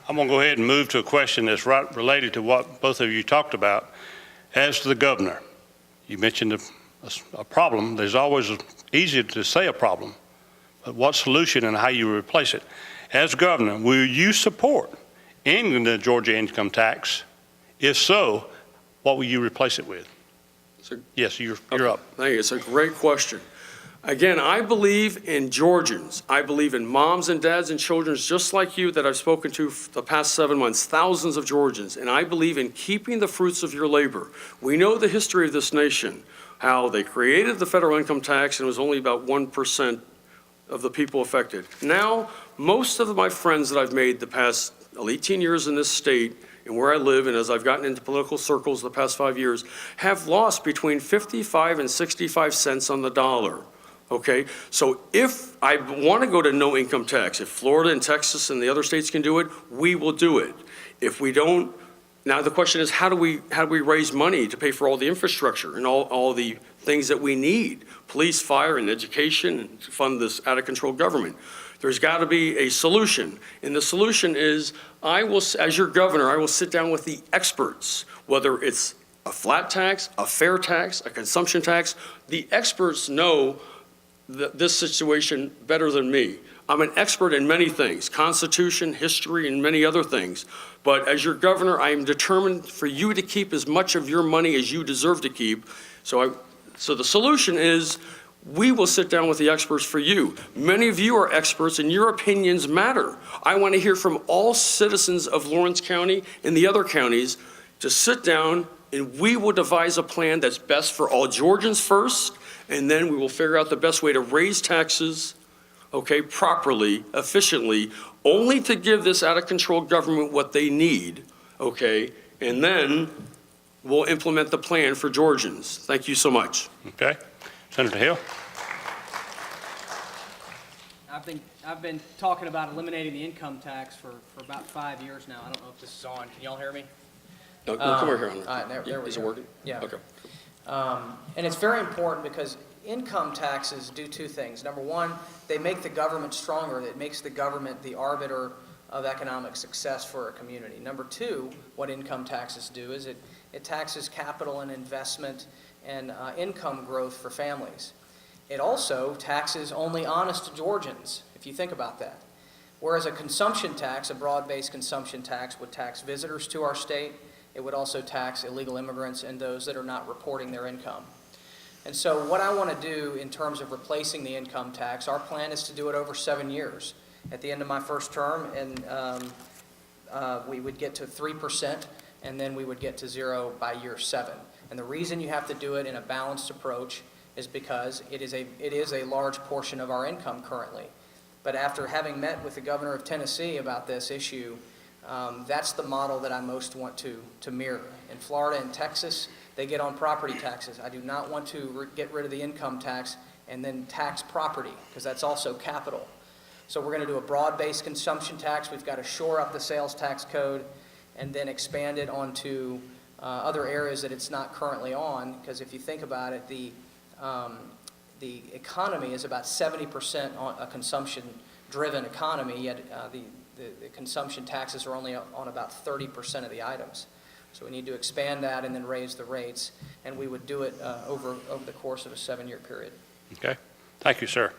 I'm going to go ahead and move to a question that's right related to what both of you talked about. As to the governor, you mentioned a problem. There's always easy to say a problem, but what solution and how you replace it. As governor, will you support ending the Georgia income tax? If so, what will you replace it with? Yes, you're up. Thank you. It's a great question. Again, I believe in Georgians. I believe in moms and dads and children just like you that I've spoken to for the past 7 months, thousands of Georgians. And I believe in keeping the fruits of your labor. We know the history of this nation, how they created the federal income tax and it was only about 1% of the people affected. Now, most of my friends that I've made the past 18 years in this state and where I live, and as I've gotten into political circles the past 5 years, have lost between 55 and 65 cents on the dollar. Okay, so if I want to go to no income tax, if Florida and Texas and the other states can do it, we will do it. If we don't, now the question is, how do we raise money to pay for all the infrastructure and all the things that we need, police, fire, and education, and to fund this out of control government? There's got to be a solution. And the solution is, as your governor, I will sit down with the experts, whether it's a flat tax, a fair tax, a consumption tax. The experts know this situation better than me. I'm an expert in many things, Constitution, history, and many other things. But as your governor, I am determined for you to keep as much of your money as you deserve to keep. So the solution is, we will sit down with the experts for you. Many of you are experts and your opinions matter. I want to hear from all citizens of Lawrence County and the other counties to sit down, and we will devise a plan that's best for all Georgians first, and then we will figure out the best way to raise taxes, okay, properly, efficiently, only to give this out of control government what they need, okay, and then we'll implement the plan for Georgians. Thank you so much. Okay. Senator Hill? I've been talking about eliminating the income tax for about 5 years now. I don't know if this is on. Can y'all hear me? No, come over here. All right, there we go. Is it working? Yeah. Okay. And it's very important because income taxes do two things. Number one, they make the government stronger. It makes the government the arbiter of economic success for a community. Number two, what income taxes do is it taxes capital and investment and income growth for families. It also taxes only honest Georgians, if you think about that. Whereas a consumption tax, a broad-based consumption tax, would tax visitors to our state. It would also tax illegal immigrants and those that are not reporting their income. And so what I want to do in terms of replacing the income tax, our plan is to do it over 7 years. At the end of my first term, and we would get to 3%, and then we would get to 0 by year 7. And the reason you have to do it in a balanced approach is because it is a large portion of our income currently. But after having met with the governor of Tennessee about this issue, that's the model that I most want to mirror. In Florida and Texas, they get on property taxes. I do not want to get rid of the income tax and then tax property, because that's also capital. So we're going to do a broad-based consumption tax. We've got to shore up the sales tax code and then expand it onto other areas that it's not currently on, because if you think about it, the economy is about 70% on a consumption-driven economy, yet the consumption taxes are only on about 30% of the items. So we need to expand that and then raise the rates, and we would do it over the course of a 7-year period. Okay. Thank you, sir.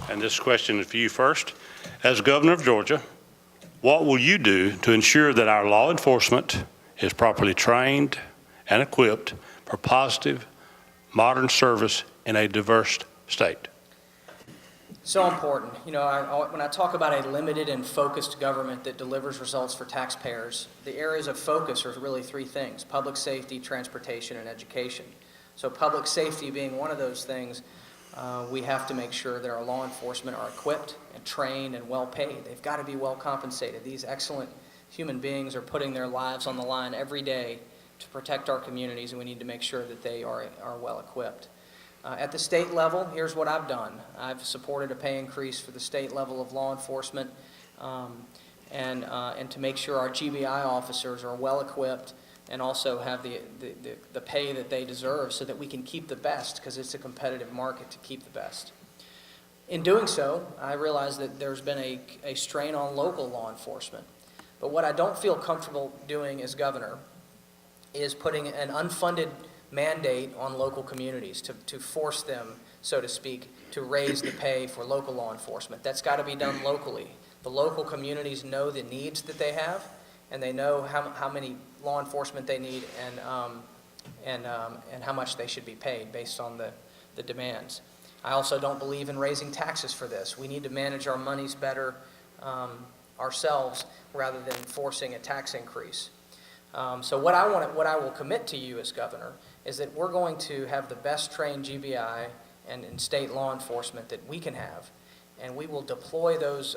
And this question is for you first. As governor of Georgia, what will you do to ensure that our law enforcement is properly trained and equipped for positive, modern service in a diverse state? So important. You know, when I talk about a limited and focused government that delivers results for taxpayers, the areas of focus are really 3 things: public safety, transportation, and education. So public safety being one of those things, we have to make sure that our law enforcement are equipped and trained and well paid. They've got to be well compensated. These excellent human beings are putting their lives on the line every day to protect our communities, and we need to make sure that they are well equipped. At the state level, here's what I've done. I've supported a pay increase for the state level of law enforcement, and to make sure our GBI officers are well equipped and also have the pay that they deserve so that we can keep the best, because it's a competitive market to keep the best. In doing so, I realize that there's been a strain on local law enforcement. But what I don't feel comfortable doing as governor is putting an unfunded mandate on local communities to force them, so to speak, to raise the pay for local law enforcement. That's got to be done locally. The local communities know the needs that they have, and they know how many law enforcement they need and how much they should be paid based on the demands. I also don't believe in raising taxes for this. We need to manage our monies better ourselves rather than forcing a tax increase. So what I will commit to you as governor is that we're going to have the best trained GBI and state law enforcement that we can have, and we will deploy those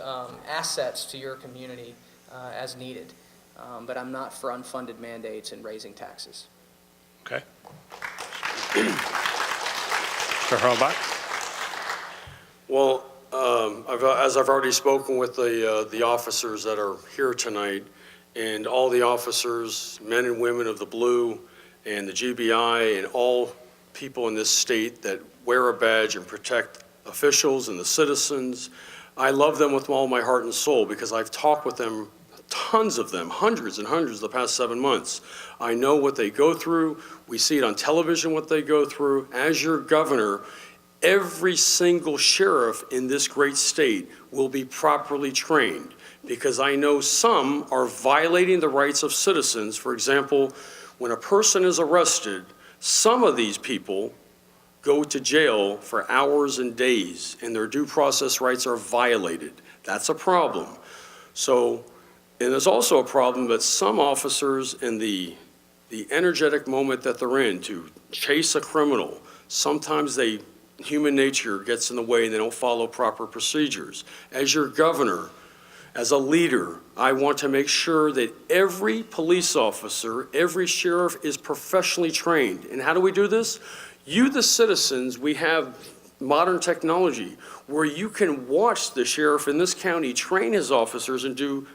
assets to your community as needed. But I'm not for unfunded mandates and raising taxes. Okay. Mr. Hurlbach? Well, as I've already spoken with the officers that are here tonight, and all the officers, men and women of the Blue and the GBI and all people in this state that wear a badge and protect officials and the citizens. I love them with all my heart and soul because I've talked with them, tons of them, hundreds and hundreds the past 7 months. I know what they go through. We see it on television, what they go through. As your governor, every single sheriff in this great state will be properly trained because I know some are violating the rights of citizens. For example, when a person is arrested, some of these people go to jail for hours and days, and their due process rights are violated. That's a problem. So, and there's also a problem that some officers in the energetic moment that they're in to chase a criminal, sometimes human nature gets in the way and they don't follow proper procedures. As your governor, as a leader, I want to make sure that every police officer, every sheriff is professionally trained. And how do we do this? You, the citizens, we have modern technology where you can watch the sheriff in this county train his officers and do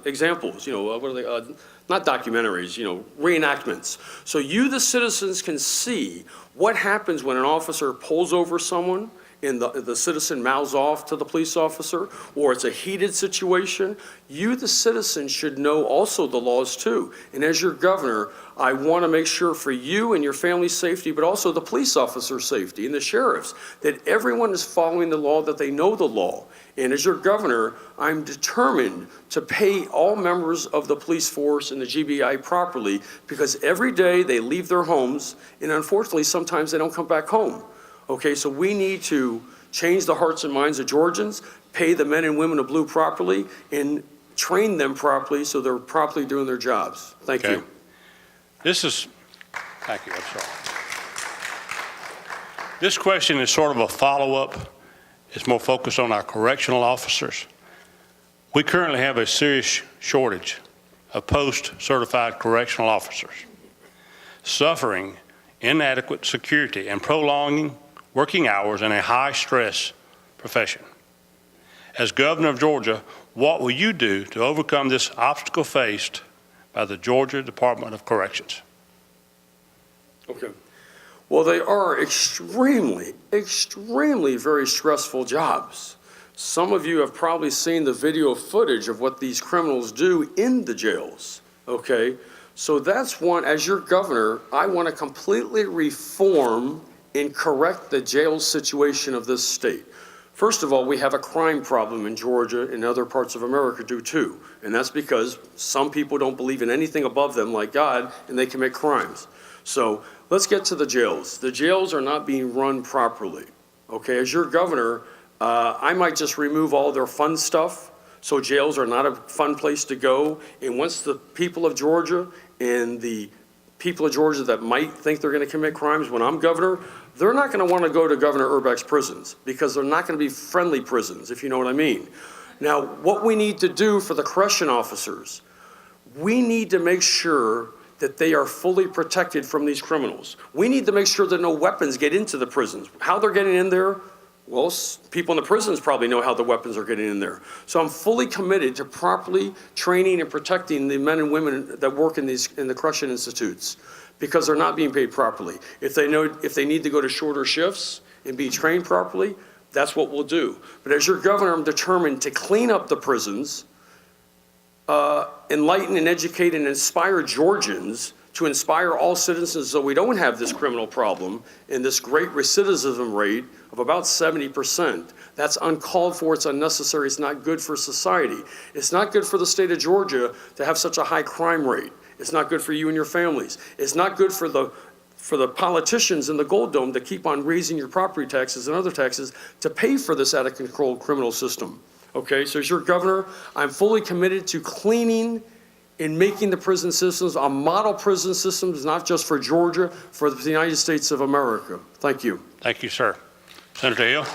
examples, what are they, not documentaries, reenactments. So you, the citizens, can see what happens when an officer pulls over someone and the citizen mouths off to the police officer, or it's a heated situation. You, the citizen, should know also the laws too. And as your governor, I want to make sure for you and your family's safety, but also the police officer's safety and the sheriff's, that everyone is following the law, that they know the law. And as your governor, I'm determined to pay all members of the police force and the GBI properly, because every day they leave their homes, and unfortunately, sometimes they don't come back home. Okay, so we need to change the hearts and minds of Georgians, pay the men and women of blue properly, and train them properly so they're properly doing their jobs. Thank you. Thank you, I'm sorry. This question is sort of a follow-up. It's more focused on our correctional officers. We currently have a serious shortage of post-certified correctional officers, suffering inadequate security and prolonging working hours in a high-stress profession. As governor of Georgia, what will you do to overcome this obstacle faced by the Georgia Department of Corrections? Okay. Well, they are extremely very stressful jobs. Some of you have probably seen the video footage of what these criminals do in the jails, okay? So that's one, as your governor, I want to completely reform and correct the jail situation of this state. First of all, we have a crime problem in Georgia and other parts of America do too. And that's because some people don't believe in anything above them like God, and they commit crimes. So let's get to the jails. The jails are not being run properly. Okay, as your governor, I might just remove all their fun stuff, so jails are not a fun place to go. And once the people of Georgia and the people of Georgia that might think they're going to commit crimes when I'm governor, they're not going to want to go to Governor Urbeck's prisons because they're not going to be friendly prisons, if you know what I mean. Now, what we need to do for the correction officers, we need to make sure that they are fully protected from these criminals. We need to make sure that no weapons get into the prisons. How they're getting in there, well, people in the prisons probably know how the weapons are getting in there. So I'm fully committed to properly training and protecting the men and women that work in the correction institutes, because they're not being paid properly. If they need to go to shorter shifts and be trained properly, that's what we'll do. But as your governor, I'm determined to clean up the prisons, enlighten and educate and inspire Georgians, to inspire all citizens so we don't have this criminal problem and this great recidivism rate of about 70%. That's uncalled for, it's unnecessary, it's not good for society. It's not good for the state of Georgia to have such a high crime rate. It's not good for you and your families. It's not good for the politicians in the Gold Dome to keep on raising your property taxes and other taxes to pay for this out-of-control criminal system. Okay, so as your governor, I'm fully committed to cleaning and making the prison systems a model prison systems, not just for Georgia, for the United States of America. Thank you. Thank you, sir. Senator Hill?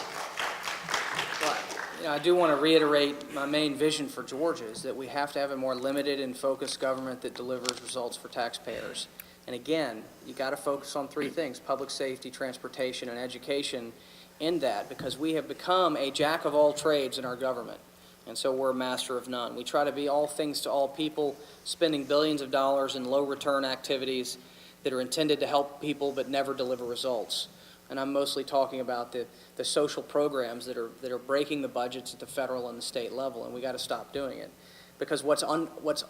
I do want to reiterate my main vision for Georgia is that we have to have a more limited and focused government that delivers results for taxpayers. And again, you got to focus on three things: public safety, transportation, and education in that, because we have become a jack of all trades in our government. And so we're a master of none. We try to be all things to all people, spending billions of dollars in low return activities that are intended to help people but never deliver results. And I'm mostly talking about the social programs that are breaking the budgets at the federal and the state level, and we got to stop doing it. Because what's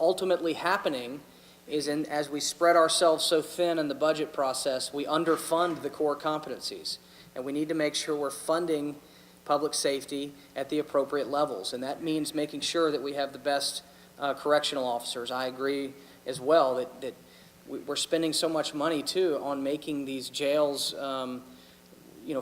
ultimately happening is as we spread ourselves so thin in the budget process, we underfund the core competencies. And we need to make sure we're funding public safety at the appropriate levels. And that means making sure that we have the best correctional officers. I agree as well that we're spending so much money, too, on making these jails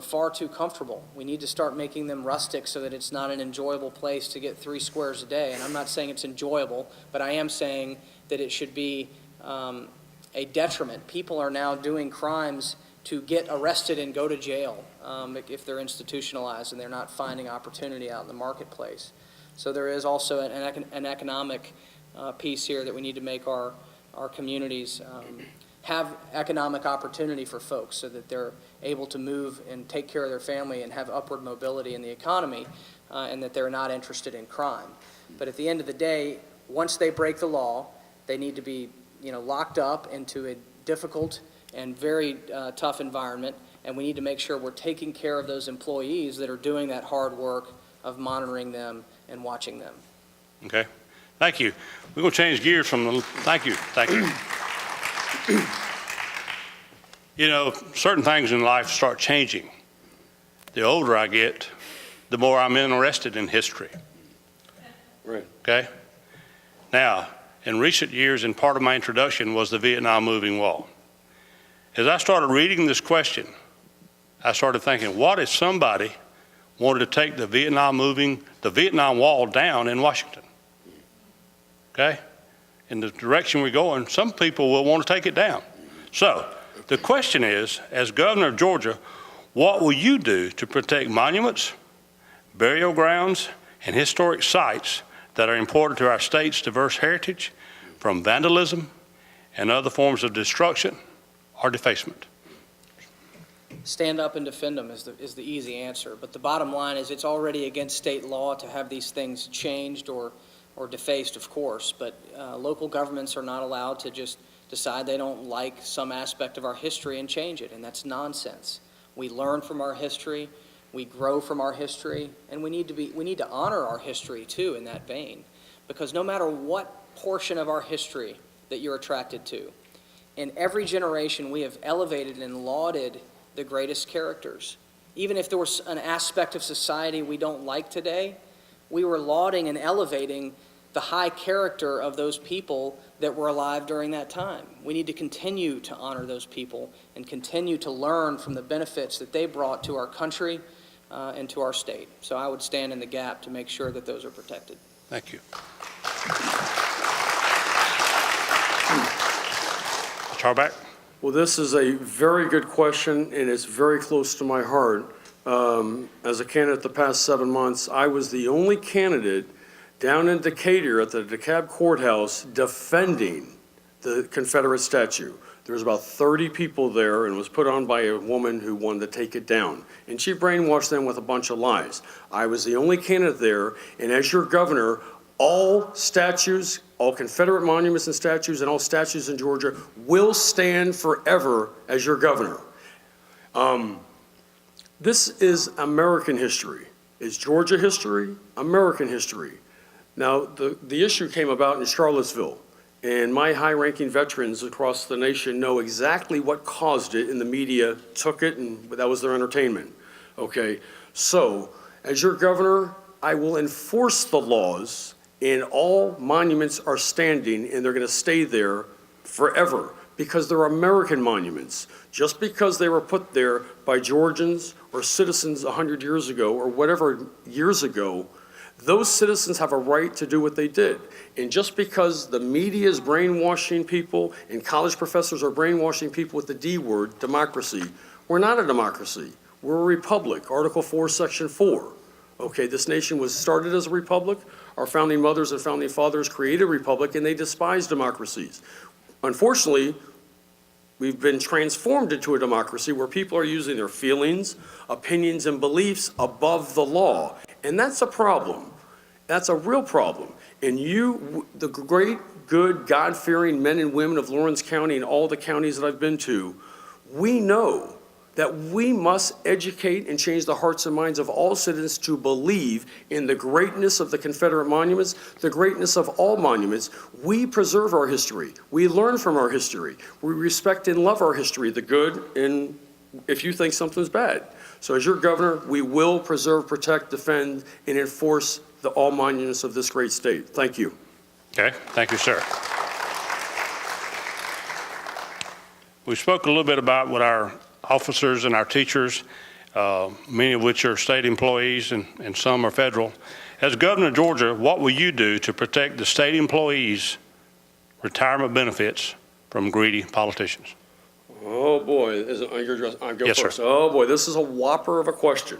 far too comfortable. We need to start making them rustic so that it's not an enjoyable place to get 3 squares a day. And I'm not saying it's enjoyable, but I am saying that it should be a detriment. People are now doing crimes to get arrested and go to jail if they're institutionalized and they're not finding opportunity out in the marketplace. So there is also an economic piece here that we need to make our communities have economic opportunity for folks so that they're able to move and take care of their family and have upward mobility in the economy and that they're not interested in crime. But at the end of the day, once they break the law, they need to be locked up into a difficult and very tough environment, and we need to make sure we're taking care of those employees that are doing that hard work of monitoring them and watching them. Okay, thank you. We're going to change gears from the, thank you. Certain things in life start changing. The older I get, the more I'm interested in history. Right. Okay? Now, in recent years, and part of my introduction was the Vietnam moving wall. As I started reading this question, I started thinking, what if somebody wanted to take the Vietnam wall down in Washington? Okay? In the direction we're going, some people will want to take it down. So the question is, as governor of Georgia, what will you do to protect monuments, burial grounds, and historic sites that are important to our state's diverse heritage from vandalism and other forms of destruction or defacement? Stand up and defend them is the easy answer. But the bottom line is it's already against state law to have these things changed or defaced, of course. But local governments are not allowed to just decide they don't like some aspect of our history and change it, and that's nonsense. We learn from our history, we grow from our history, and we need to honor our history too in that vein. Because no matter what portion of our history that you're attracted to, in every generation we have elevated and lauded the greatest characters. Even if there was an aspect of society we don't like today, we were lauding and elevating the high character of those people that were alive during that time. We need to continue to honor those people and continue to learn from the benefits that they brought to our country and to our state. So I would stand in the gap to make sure that those are protected. Thank you. Mr. Harback? Well, this is a very good question, and it's very close to my heart. As a candidate the past 7 months, I was the only candidate down in Decatur at the DeKalb Courthouse defending the Confederate statue. There was about 30 people there, and it was put on by a woman who wanted to take it down. And she brainwashed them with a bunch of lies. I was the only candidate there, and as your governor, all statues, all Confederate monuments and statues, and all statues in Georgia will stand forever as your governor. This is American history. It's Georgia history, American history. Now, the issue came about in Charlottesville, and my high-ranking veterans across the nation know exactly what caused it, and the media took it, and that was their entertainment. Okay, so as your governor, I will enforce the laws, and all monuments are standing, and they're going to stay there forever because they're American monuments. Just because they were put there by Georgians or citizens 100 years ago or whatever years ago, those citizens have a right to do what they did. And just because the media is brainwashing people and college professors are brainwashing people with the D word, democracy, we're not a democracy. We're a republic, Article 4, Section 4. Okay, this nation was started as a republic. Our founding mothers and founding fathers created a republic, and they despised democracies. Unfortunately, we've been transformed into a democracy where people are using their feelings, opinions, and beliefs above the law. And that's a problem. That's a real problem. And you, the great good, God-fearing men and women of Lawrence County and all the counties that I've been to, we know that we must educate and change the hearts and minds of all citizens to believe in the greatness of the Confederate monuments, the greatness of all monuments. We preserve our history. We learn from our history. We respect and love our history, the good and if you think something's bad. So as your governor, we will preserve, protect, defend, and enforce all monuments of this great state. Thank you. Okay, thank you, sir. We spoke a little bit about what our officers and our teachers, many of which are state employees and some are federal. As governor of Georgia, what will you do to protect the state employees' retirement benefits from greedy politicians? Oh, boy. I go Yes, first. sir. Oh, boy, this is a whopper of a question.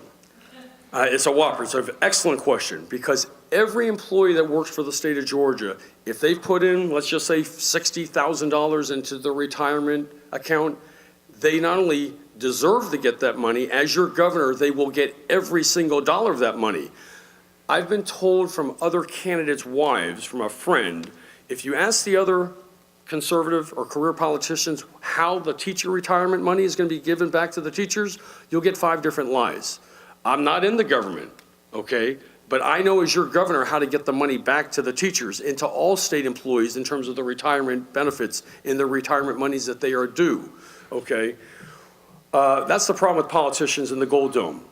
It's a whopper. It's an excellent question because every employee that works for the state of Georgia, if they've put in, let's just say, $60,000 into the retirement account, they not only deserve to get that money, as your governor, they will get every single dollar of that money. I've been told from other candidates' wives, from a friend, if you ask the other conservative or career politicians how the teacher retirement money is going to be given back to the teachers, you'll get 5 different lies. I'm not in the government, okay? But I know as your governor how to get the money back to the teachers and to all state employees in terms of the retirement benefits and the retirement monies that they are due, okay? That's the problem with politicians in the Gold Dome.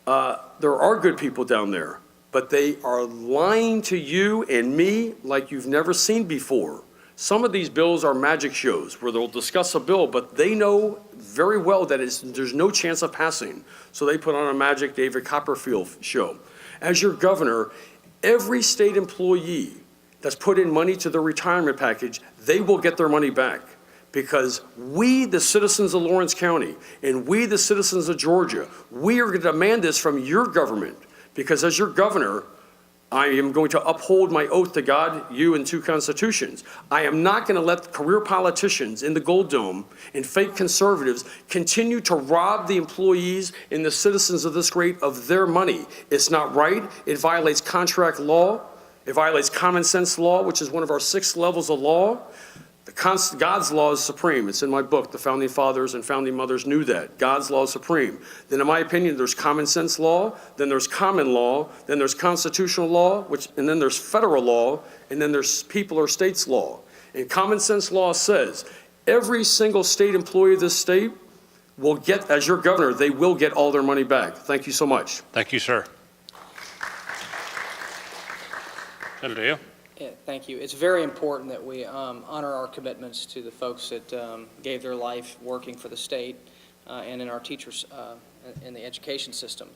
There are good people down there, but they are lying to you and me like you've never seen before. Some of these bills are magic shows where they'll discuss a bill, but they know very well that there's no chance of passing. So they put on a magic David Copperfield show. As your governor, every state employee that's put in money to their retirement package, they will get their money back. Because we, the citizens of Lawrence County, and we, the citizens of Georgia, we are going to demand this from your government. Because as your governor, I am going to uphold my oath to God, you, and 2 constitutions. I am not going to let career politicians in the Gold Dome and fake conservatives continue to rob the employees and the citizens of this great of their money. It's not right. It violates contract law. It violates common sense law, which is one of our 6 levels of law. God's law is supreme. It's in my book. The founding fathers and founding mothers knew that. God's law is supreme. Then in my opinion, there's common sense law, then there's common law, then there's constitutional law, and then there's federal law, and then there's people or states law. And common sense law says every single state employee of this state will get, as your governor, they will get all their money back. Thank you so much. Thank you, sir. Senator Hill. Yeah, thank you. It's very important that we honor our commitments to the folks that gave their life working for the state and in our teachers in the education system.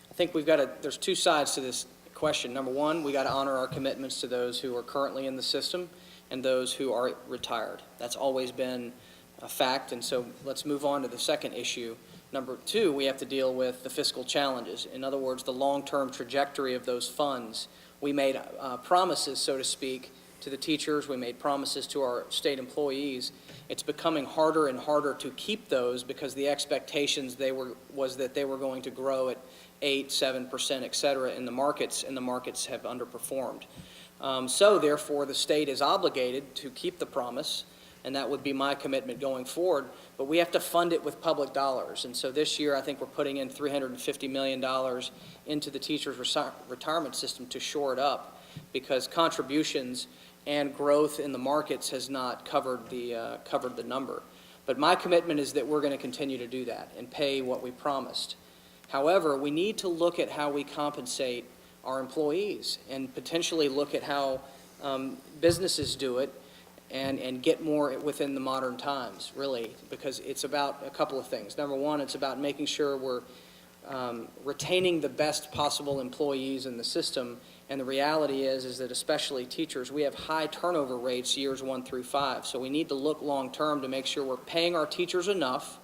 I think there's 2 sides to this question. Number one, we got to honor our commitments to those who are currently in the system and those who are retired. That's always been a fact, and so let's move on to the second issue. Number 2, we have to deal with the fiscal challenges. In other words, the long-term trajectory of those funds. We made promises, so to speak, to the teachers. We made promises to our state employees. It's becoming harder and harder to keep those because the expectations was that they were going to grow at 8%, 7%, et cetera, and the markets have underperformed. So therefore, the state is obligated to keep the promise, and that would be my commitment going forward, but we have to fund it with public dollars. And so this year, I think we're putting in $350 million into the teachers' retirement system to shore it up, because contributions and growth in the markets has not covered the number. But my commitment is that we're going to continue to do that and pay what we promised. However, we need to look at how we compensate our employees and potentially look at how businesses do it and get more within the modern times, really, because it's about a couple of things. Number one, it's about making sure we're retaining the best possible employees in the system, and the reality is that especially teachers, we have high turnover rates years 1 through 5, so we need to look long-term to make sure we're paying our teachers enough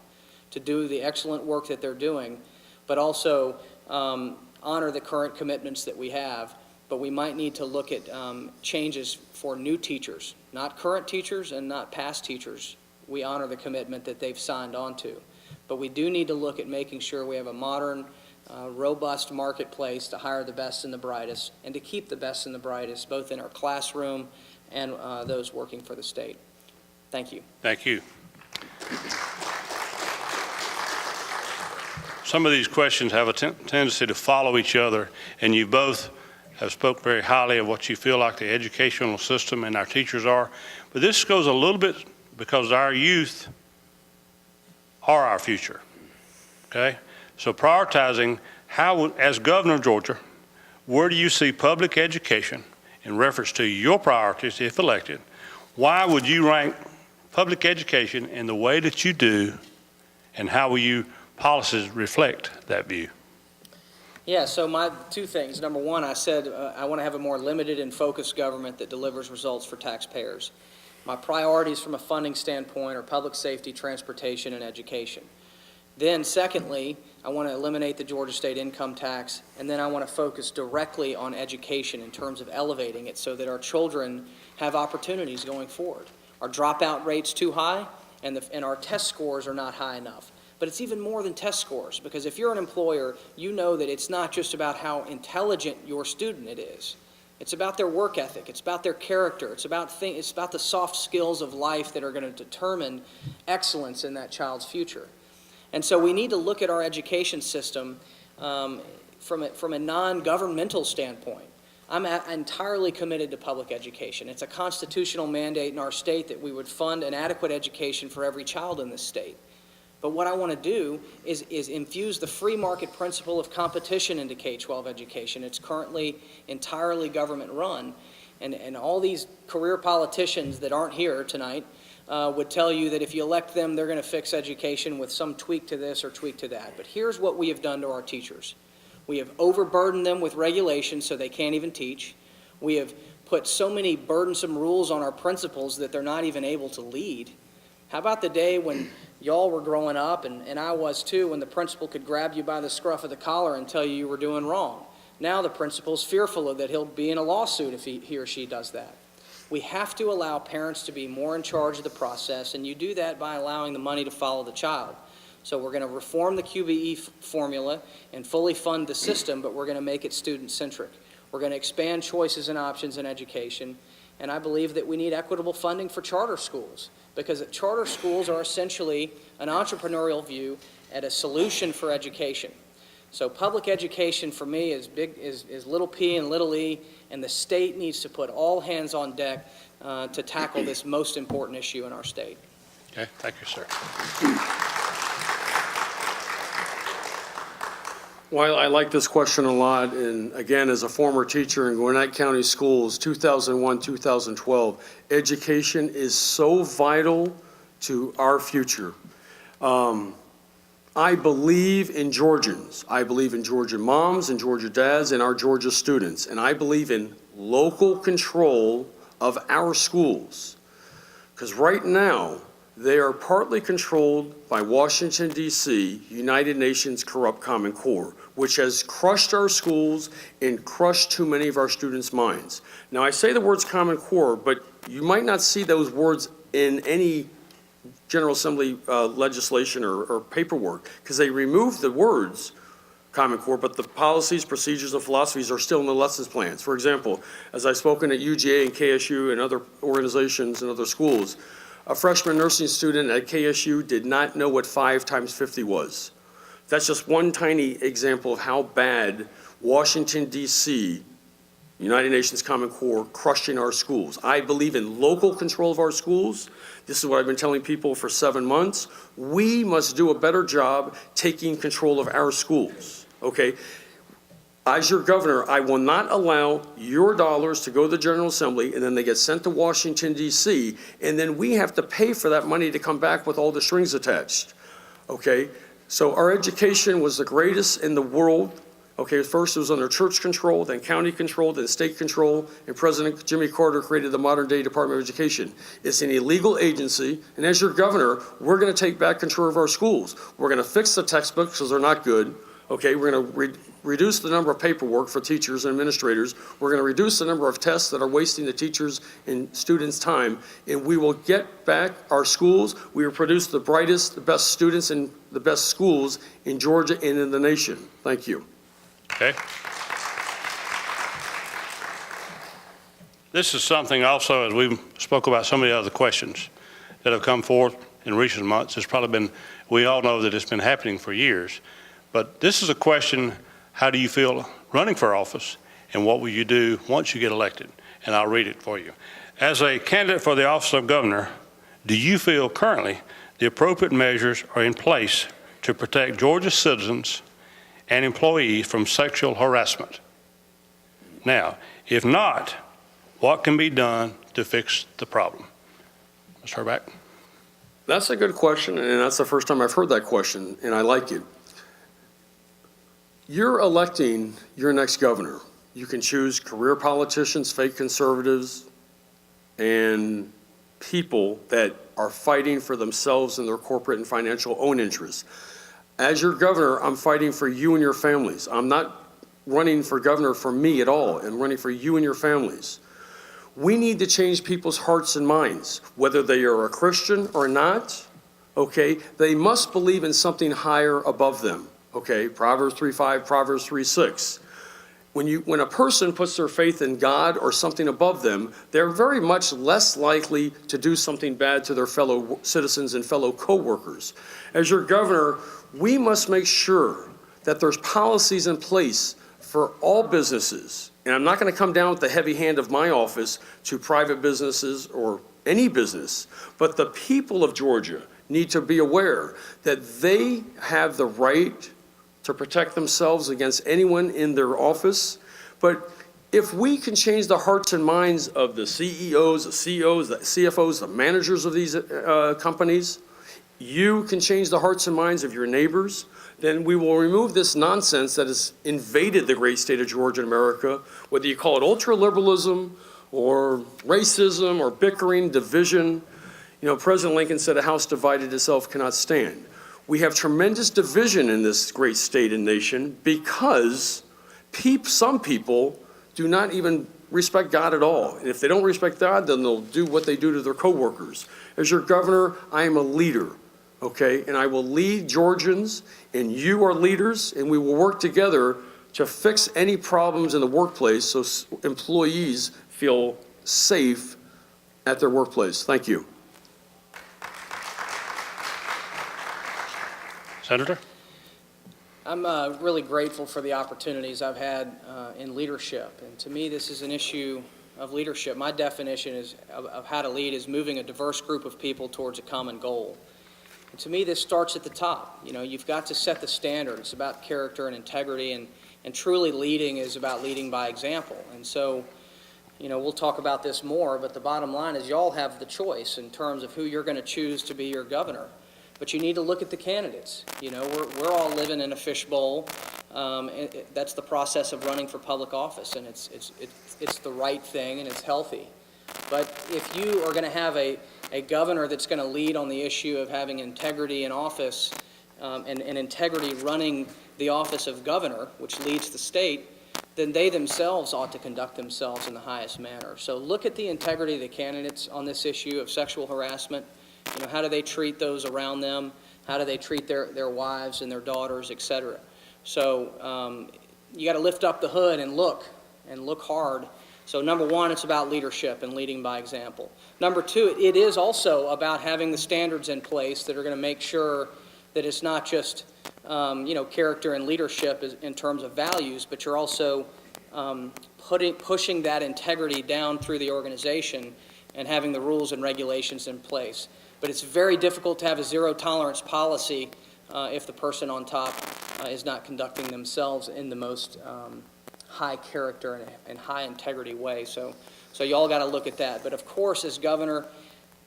to do the excellent work that they're doing, but also honor the current commitments that we have. But we might need to look at changes for new teachers, not current teachers and not past teachers. We honor the commitment that they've signed on to. But we do need to look at making sure we have a modern, robust marketplace to hire the best and the brightest and to keep the best and the brightest, both in our classroom and those working for the state. Thank you. Thank you. Some of these questions have a tendency to follow each other, and you both have spoke very highly of what you feel like the educational system and our teachers are. But this goes a little bit because our youth are our future, okay? So prioritizing how, as governor of Georgia, where do you see public education in reference to your priorities if elected? Why would you rank public education in the way that you do, and how will you policies reflect that view? Yeah, so my two things. Number one, I said I want to have a more limited and focused government that delivers results for taxpayers. My priorities from a funding standpoint are public safety, transportation, and education. Then secondly, I want to eliminate the Georgia state income tax, and then I want to focus directly on education in terms of elevating it so that our children have opportunities going forward. Our dropout rate's too high, and our test scores are not high enough. But it's even more than test scores, because if you're an employer, you know that it's not just about how intelligent your student it is. It's about their work ethic. It's about their character. It's about the soft skills of life that are going to determine excellence in that child's future. And so we need to look at our education system from a non-governmental standpoint. I'm entirely committed to public education. It's a constitutional mandate in our state that we would fund an adequate education for every child in this state. But what I want to do is infuse the free market principle of competition into K-12 education. It's currently entirely government run, and all these career politicians that aren't here tonight would tell you that if you elect them, they're going to fix education with some tweak to this or tweak to that. But here's what we have done to our teachers. We have overburdened them with regulations so they can't even teach. We have put so many burdensome rules on our principals that they're not even able to lead. How about the day when y'all were growing up, and I was too, when the principal could grab you by the scruff of the collar and tell you you were doing wrong? Now the principal's fearful that he'll be in a lawsuit if he or she does that. We have to allow parents to be more in charge of the process, and you do that by allowing the money to follow the child. So we're going to reform the QBE formula and fully fund the system, but we're going to make it student-centric. We're going to expand choices and options in education, and I believe that we need equitable funding for charter schools, because charter schools are essentially an entrepreneurial view at a solution for education. So public education for me is little p and little e, and the state needs to put all hands on deck to tackle this most important issue in our state. Okay, thank you, sir. Well, I like this question a lot, and again, as a former teacher in Gwinnett County Schools, 2001, 2012, education is so vital to our future. I believe in Georgians. I believe in Georgia moms and Georgia dads and our Georgia students, and I believe in local control of our schools, because right now, they are partly controlled by Washington, D.C., United Nations corrupt Common Core, which has crushed our schools and crushed too many of our students' minds. Now, I say the words Common Core, but you might not see those words in any General Assembly legislation or paperwork, because they removed the words Common Core, but the policies, procedures, and philosophies are still in the lessons plans. For example, as I've spoken at UGA and KSU and other organizations and other schools, a freshman nursing student at KSU did not know what 5 times 50 was. That's just one tiny example of how bad Washington, D.C., United Nations Common Core, crushing our schools. I believe in local control of our schools. This is what I've been telling people for 7 months. We must do a better job taking control of our schools, okay? As your governor, I will not allow your dollars to go to the General Assembly and then they get sent to Washington, D.C., and then we have to pay for that money to come back with all the strings attached, okay? So our education was the greatest in the world. Okay, first it was under church control, then county control, then state control, and President Jimmy Carter created the modern-day Department of Education. It's an illegal agency, and as your governor, we're going to take back control of our schools. We're going to fix the textbooks because they're not good. Okay, we're going to reduce the number of paperwork for teachers and administrators. We're going to reduce the number of tests that are wasting the teachers and students' time, and we will get back our schools. We will produce the brightest, the best students, and the best schools in Georgia and in the nation. Thank you. Okay. This is something also, as we spoke about some of the other questions that have come forth in recent months. It's probably been, we all know that it's been happening for years, but this is a question, how do you feel running for office, and what will you do once you get elected? And I'll read it for you. As a candidate for the office of governor, do you feel currently the appropriate measures are in place to protect Georgia citizens and employees from sexual harassment? Now, if not, what can be done to fix the problem? Mr. Herback? That's a good question, and that's the first time I've heard that question, and I like it. You're electing your next governor. You can choose career politicians, fake conservatives, and people that are fighting for themselves and their corporate and financial own interests. As your governor, I'm fighting for you and your families. I'm not running for governor for me at all. I'm running for you and your families. We need to change people's hearts and minds, whether they are a Christian or not, okay? They must believe in something higher above them, okay? Proverbs 3:5, Proverbs 3:6. When a person puts their faith in God or something above them, they're very much less likely to do something bad to their fellow citizens and fellow co-workers. As your governor, we must make sure that there's policies in place for all businesses. And I'm not going to come down with the heavy hand of my office to private businesses or any business, but the people of Georgia need to be aware that they have the right to protect themselves against anyone in their office. But if we can change the hearts and minds of the CEOs, the CEOs, the CFOs, the managers of these companies, you can change the hearts and minds of your neighbors, then we will remove this nonsense that has invaded the great state of Georgia and America, whether you call it ultra-liberalism or racism or bickering, division. You know, President Lincoln said a house divided itself cannot stand. We have tremendous division in this great state and nation because some people do not even respect God at all. And if they don't respect God, then they'll do what they do to their coworkers. As your governor, I am a leader, okay? And I will lead Georgians, and you are leaders, and we will work together to fix any problems in the workplace so employees feel safe at their workplace. Thank you. Senator? I'm really grateful for the opportunities I've had in leadership. And to me, this is an issue of leadership. My definition of how to lead is moving a diverse group of people towards a common goal. And to me, this starts at the top. You know, you've got to set the standard. It's about character and integrity, and truly leading is about leading by example. And so, you know, we'll talk about this more, but the bottom line is y'all have the choice in terms of who you're going to choose to be your governor. But you need to look at the candidates. You know, we're all living in a fishbowl. That's the process of running for public office, and it's the right thing and it's healthy. But if you are going to have a governor that's going to lead on the issue of having integrity in office and integrity running the office of governor, which leads the state, then they themselves ought to conduct themselves in the highest manner. So look at the integrity of the candidates on this issue of sexual harassment. You know, how do they treat those around them? How do they treat their wives and their daughters, et cetera? So you got to lift up the hood and look hard. So number one, it's about leadership and leading by example. Number two, it is also about having the standards in place that are going to make sure that it's not just character and leadership in terms of values, but you're also pushing that integrity down through the organization and having the rules and regulations in place. But it's very difficult to have a zero-tolerance policy if the person on top is not conducting themselves in the most high character and high integrity way. So you all got to look at that. But of course, as governor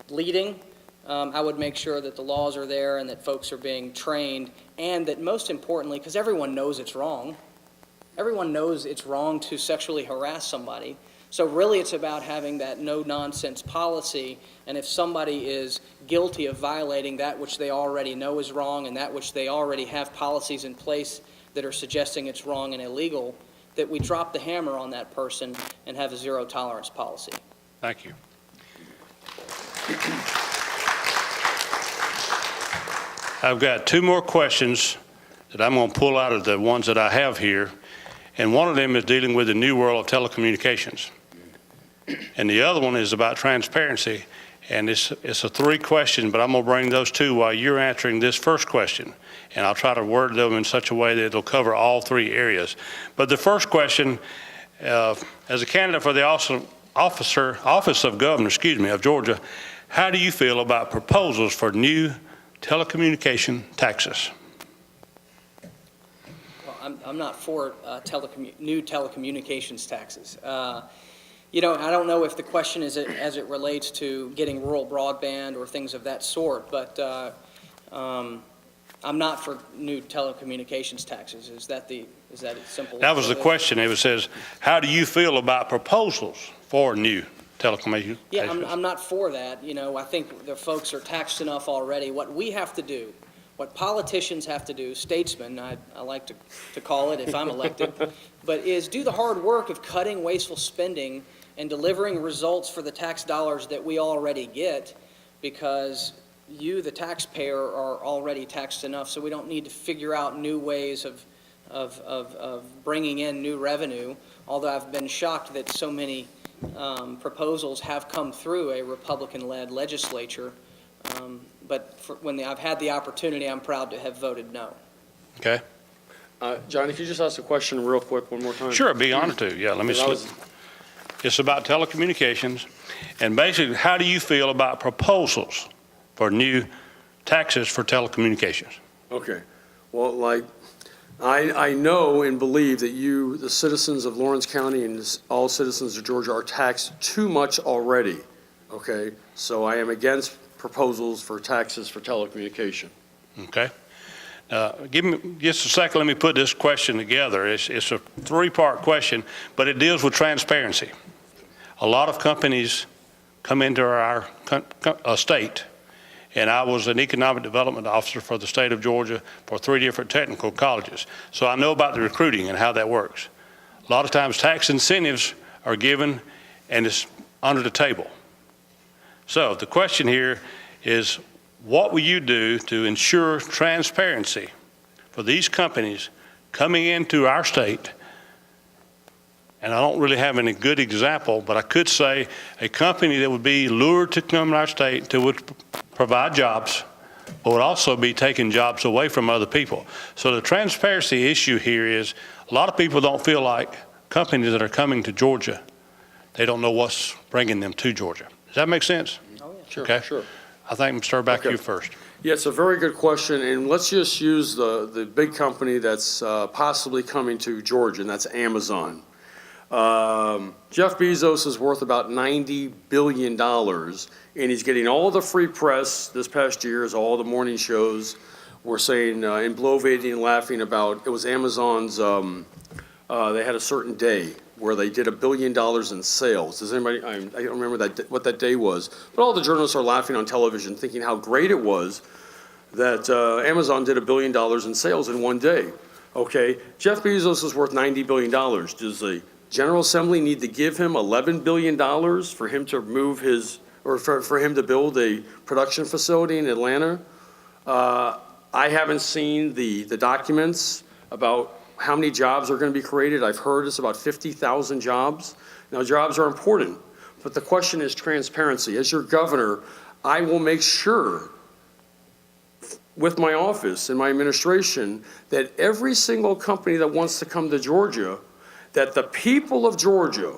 leading, I would make sure that the laws are there and that folks are being trained, and that most importantly, because everyone knows it's wrong, everyone knows it's wrong to sexually harass somebody. So really it's about having that no-nonsense policy, and if somebody is guilty of violating that which they already know is wrong and that which they already have policies in place that are suggesting it's wrong and illegal, that we drop the hammer on that person and have a zero-tolerance policy. Thank you. I've got two more questions that I'm going to pull out of the ones that I have here, and one of them is dealing with the new world of telecommunications. and the other one is about transparency. And it's a 3 question, but I'm going to bring those 2 while you're answering this first question. And I'll try to word them in such a way that it'll cover all 3 areas. But the first question, as a candidate for the office of governor, of Georgia, how do you feel about proposals for new telecommunication taxes? Well, I'm not for new telecommunications taxes. You know, I don't know if the question is as it relates to getting rural broadband or things of that sort, but I'm not for new telecommunications taxes. Is that as simple? That was the question. It says, how do you feel about proposals for new telecommunications? Yeah, I'm not for that. You know, I think the folks are taxed enough already. What we have to do, what politicians have to do, statesmen, I like to call it if I'm elected, but is do the hard work of cutting wasteful spending and delivering results for the tax dollars that we already get, because you, the taxpayer, are already taxed enough, so we don't need to figure out new ways of bringing in new revenue, although I've been shocked that so many proposals have come through a Republican-led legislature, but when I've had the opportunity, I'm proud to have voted no. Okay. Johnny, could you just ask a question real quick one more time? Sure, I'd be honored to. Yeah, let me slip. It's about telecommunications, and basically, how do you feel about proposals for new taxes for telecommunications? Okay. Well, like, I know and believe that you, the citizens of Lawrence County and all citizens of Georgia, are taxed too much already. Okay? So I am against proposals for taxes for telecommunication. Okay. Give me just a second. Let me put this question together. It's a 3-part question, but it deals with transparency. A lot of companies come into our state, and I was an economic development officer for the state of Georgia for 3 different technical colleges. So I know about the recruiting and how that works. A lot of times tax incentives are given and it's under the table. So the question here is, what will you do to ensure transparency for these companies coming into our state? And I don't really have any good example, but I could say a company that would be lured to come to our state to would provide jobs, but would also be taking jobs away from other people. So the transparency issue here is a lot of people don't feel like companies that are coming to Georgia, they don't know what's bringing them to Georgia. Does that make sense? Oh, yeah. Sure, okay. Sure. I think I'm start back to you first. Yeah, it's a very good question, and let's just use the big company that's possibly coming to Georgia, and that's Amazon. Jeff Bezos is worth about $90 billion, and he's getting all the free press this past year, as all the morning shows were saying and bloviating and laughing about. It was Amazon's, they had a certain day where they did $1 billion in sales. Does anybody, I don't remember what that day was, but all the journalists are laughing on television thinking how great it was that Amazon did $1 billion in sales in one day. Okay, Jeff Bezos is worth $90 billion. Does the General Assembly need to give him $11 billion for him to move his, or for him to build a production facility in Atlanta? I haven't seen the documents about how many jobs are going to be created. I've heard it's about 50,000 jobs. Now, jobs are important, but the question is transparency. As your governor, I will make sure with my office and my administration that every single company that wants to come to Georgia, that the people of Georgia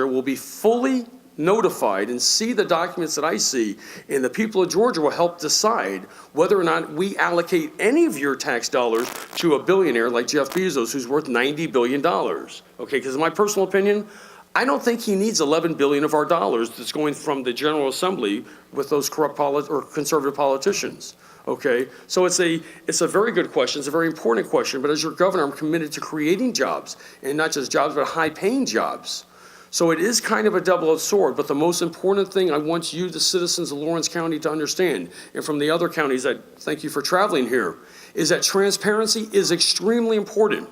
will be fully notified and see the documents that I see, and the people of Georgia will help decide whether or not we allocate any of your tax dollars to a billionaire like Jeff Bezos, who's worth $90 billion. Okay, because in my personal opinion, I don't think he needs $11 billion of our dollars that's going from the General Assembly with those corrupt or conservative politicians. Okay, so it's a very good question. It's a very important question. But as your governor, I'm committed to creating jobs, and not just jobs, but high-paying jobs. So it is kind of a double-edged sword. But the most important thing I want you, the citizens of Lawrence County, to understand, and from the other counties that thank you for traveling here, is that transparency is extremely important.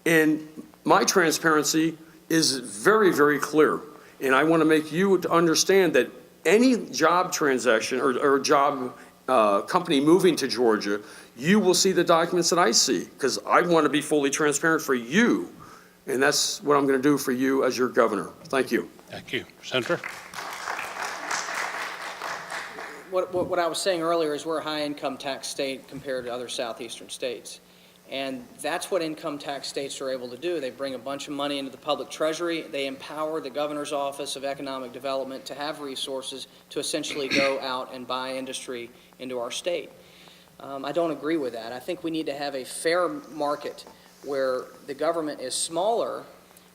And my transparency is very, very clear. And I want to make you to understand that any job transaction or job company moving to Georgia, you will see the documents that I see, because I want to be fully transparent for you And that's what I'm going to do for you as your governor. Thank you. Thank you. Senator? What I was saying earlier is we're a high-income tax state compared to other southeastern states. And that's what income tax states are able to do. They bring a bunch of money into the public treasury. They empower the governor's office of economic development to have resources to essentially go out and buy industry into our state. I don't agree with that. I think we need to have a fair market where the government is smaller,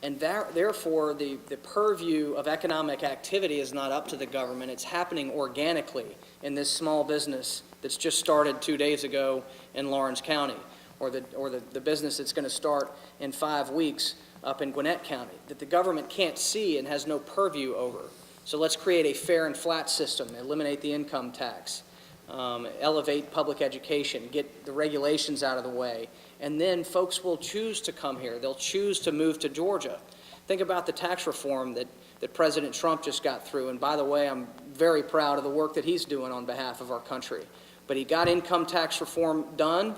and therefore the purview of economic activity is not up to the government. It's happening organically in this small business that's just started 2 days ago in Lawrence County, or the business that's going to start in 5 weeks up in Gwinnett County, that the government can't see and has no purview over. So let's create a fair and flat system, eliminate the income tax, elevate public education, get the regulations out of the way, and then folks will choose to come here. They'll choose to move to Georgia. Think about the tax reform that President Trump just got through. And by the way, I'm very proud of the work that he's doing on behalf of our country. But he got income tax reform done.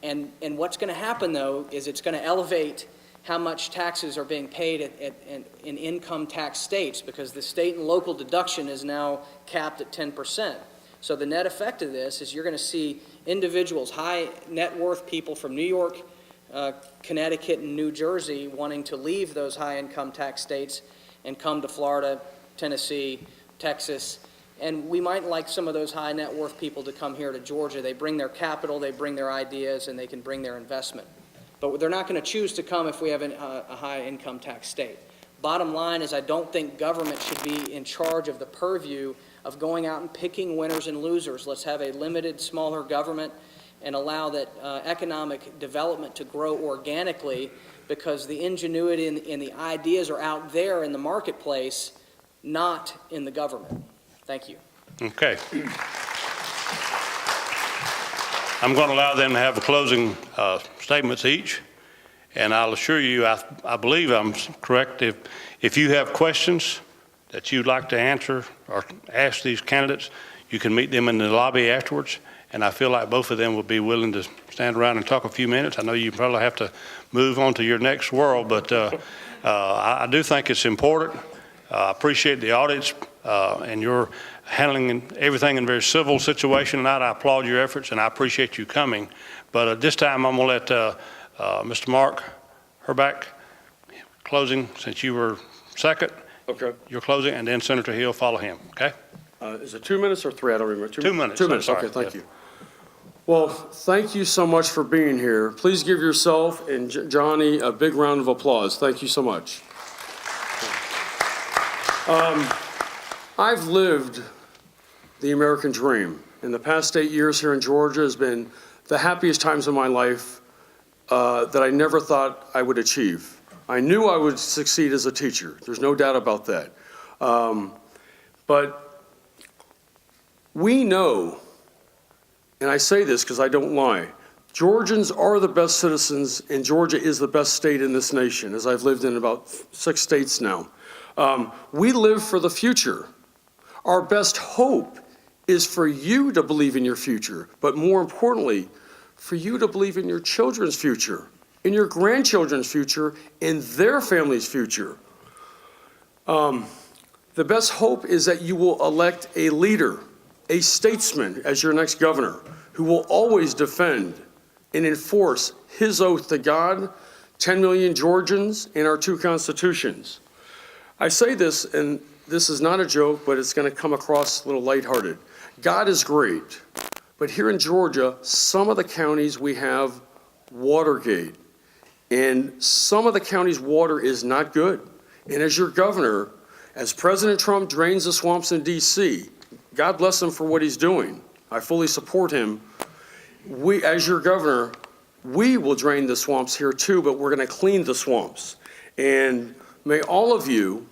And what's going to happen, though, is it's going to elevate how much taxes are being paid in income tax states, because the state and local deduction is now capped at 10%. So the net effect of this is you're going to see individuals, high net worth people from New York, Connecticut, and New Jersey wanting to leave those high income tax states and come to Florida, Tennessee, Texas. And we might like some of those high net worth people to come here to Georgia. They bring their capital, they bring their ideas, and they can bring their investment. But they're not going to choose to come if we have a high income tax state. Bottom line is I don't think government should be in charge of the purview of going out and picking winners and losers. Let's have a limited, smaller government and allow that economic development to grow organically, because the ingenuity and the ideas are out there in the marketplace, not in the government. Thank you. Okay. I'm going to allow them to have the closing statements each. And I'll assure you, I believe I'm correct, if you have questions that you'd like to answer or ask these candidates, you can meet them in the lobby afterwards. And I feel like both of them will be willing to stand around and talk a few minutes. I know you probably have to move on to your next world, but I do think it's important. I appreciate the audits and your handling everything in a very civil situation tonight. I applaud your efforts and I appreciate you coming. But at this time, I'm going to let Mr. Mark Herbeck closing, since you were second. Okay. You're closing, and then Senator Hill follow him, okay? Is it 2 minutes or 3? I don't remember. 2 minutes. 2 minutes, okay, thank you. Well, thank you so much for being here. Please give yourself and Johnny a big round of applause. Thank you so much. I've lived the American dream. In the past 8 years here in Georgia has been the happiest times of my life that I never thought I would achieve. I knew I would succeed as a teacher. There's no doubt about that. But we know, and I say this because I don't lie, Georgians are the best citizens, and Georgia is the best state in this nation, as I've lived in about 6 states now. We live for the future. Our best hope is for you to believe in your future, but more importantly, for you to believe in your children's future, in your grandchildren's future, in their family's future. The best hope is that you will elect a leader, a statesman as your next governor, who will always defend and enforce his oath to God, 10 million Georgians, and our 2 constitutions. I say this, and this is not a joke, but it's going to come across a little lighthearted. God is great, but here in Georgia, some of the counties we have Watergate, and some of the counties' water is not good. And as your governor, as President Trump drains the swamps in D.C., God bless him for what he's doing. I fully support him. We, as your governor, we will drain the swamps here too, but we're going to clean the swamps. And may all of you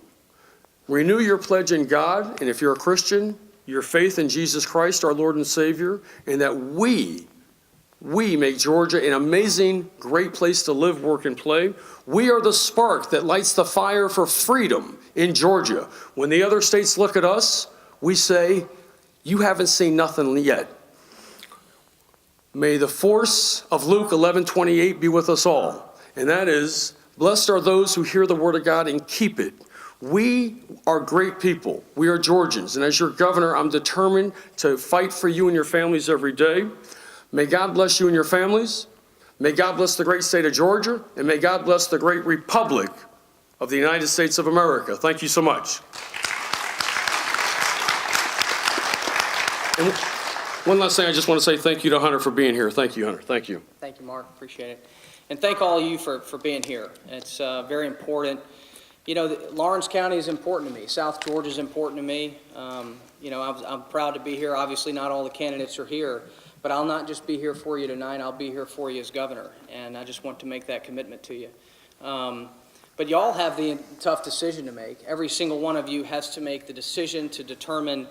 renew your pledge in God, and if you're a Christian, your faith in Jesus Christ, our Lord and Savior, and that we make Georgia an amazing, great place to live, work, and play. We are the spark that lights the fire for freedom in Georgia. When the other states look at us, we say, you haven't seen nothing yet. May the force of Luke 11:28 be with us all. And that is, Blessed are those who hear the word of God and keep it. We are great people. We are Georgians. And as your governor, I'm determined to fight for you and your families every day. May God bless you and your families. May God bless the great state of Georgia. And may God bless the great republic of the United States of America. Thank you so much. And one last thing, I just want to say thank you to Hunter for being here. Thank you, Hunter. Thank you. Thank you, Mark. Appreciate it. And thank all of you for being here. It's very important. You know, Lawrence County is important to me. South Georgia is important to me. You know, I'm proud to be here. Obviously, not all the candidates are here, but I'll not just be here for you tonight. I'll be here for you as governor, and I just want to make that commitment to you. But y'all have the tough decision to make. Every single one of you has to make the decision to determine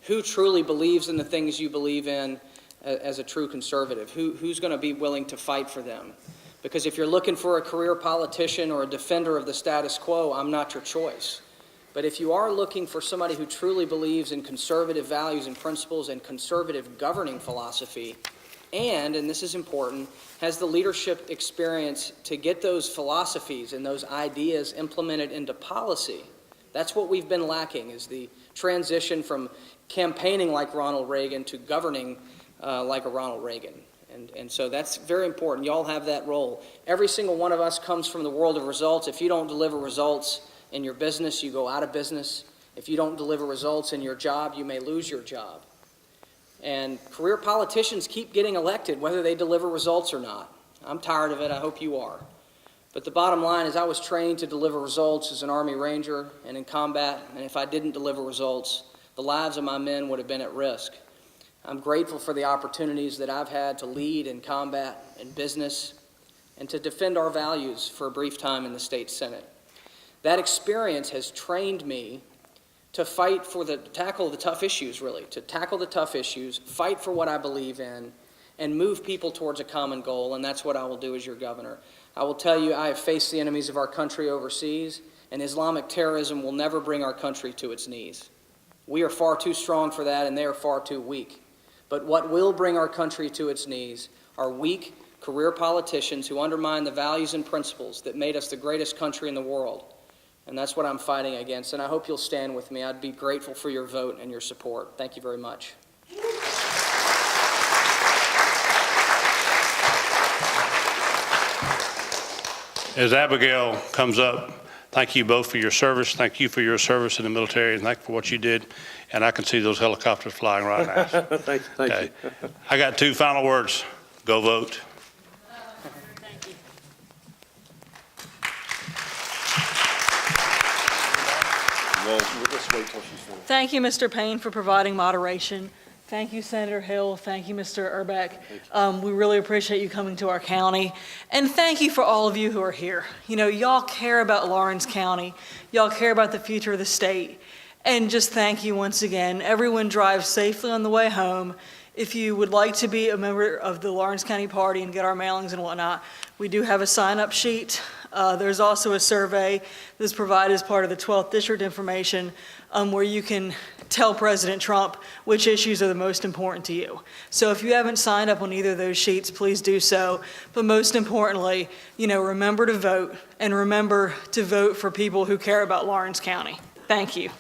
who truly believes in the things you believe in as a true conservative. Who's going to be willing to fight for them? Because if you're looking for a career politician or a defender of the status quo, I'm not your choice. But if you are looking for somebody who truly believes in conservative values and principles and conservative governing philosophy, and this is important, has the leadership experience to get those philosophies and those ideas implemented into policy, that's what we've been lacking, is the transition from campaigning like Ronald Reagan to governing like a Ronald Reagan. And so that's very important. You all have that role. Every single one of us comes from the world of results. If you don't deliver results in your business, you go out of business. If you don't deliver results in your job, you may lose your job. And career politicians keep getting elected, whether they deliver results or not. I'm tired of it. I hope you are. But the bottom line is I was trained to deliver results as an Army Ranger and in combat, and if I didn't deliver results, the lives of my men would have been at risk. I'm grateful for the opportunities that I've had to lead in combat and business and to defend our values for a brief time in the state Senate. That experience has trained me to fight for tackle the tough issues, really, to tackle the tough issues, fight for what I believe in, and move people towards a common goal, and that's what I will do as your governor. I will tell you, I have faced the enemies of our country overseas, and Islamic terrorism will never bring our country to its knees. We are far too strong for that, and they are far too weak. But what will bring our country to its knees are weak career politicians who undermine the values and principles that made us the greatest country in the world. And that's what I'm fighting against, and I hope you'll stand with me. I'd be grateful for your vote and your support. Thank you very much. As Abigail comes up, thank you both for your service. Thank you for your service in the military, and thank you for what you did. And I can see those helicopters flying right now. Thank you. I got two final words. Go vote. Thank you. Well, we'll just wait till she's finished. Thank you, Mr. Payne, for providing moderation. Thank you, Senator Hill. Thank you, Mr. Urbeck. We really appreciate you coming to our county. And thank you for all of you who are here. You know, y'all care about Lawrence County. Y'all care about the future of the state. And just thank you once again. Everyone drive safely on the way home. If you would like to be a member of the Lawrence County Party and get our mailings and whatnot, we do have a sign-up sheet. There's also a survey that's provided as part of the 12th District information where you can tell President Trump which issues are the most important to you. So if you haven't signed up on either of those sheets, please do so. But most importantly, you know, remember to vote, and remember to vote for people who care about Lawrence County. Thank you.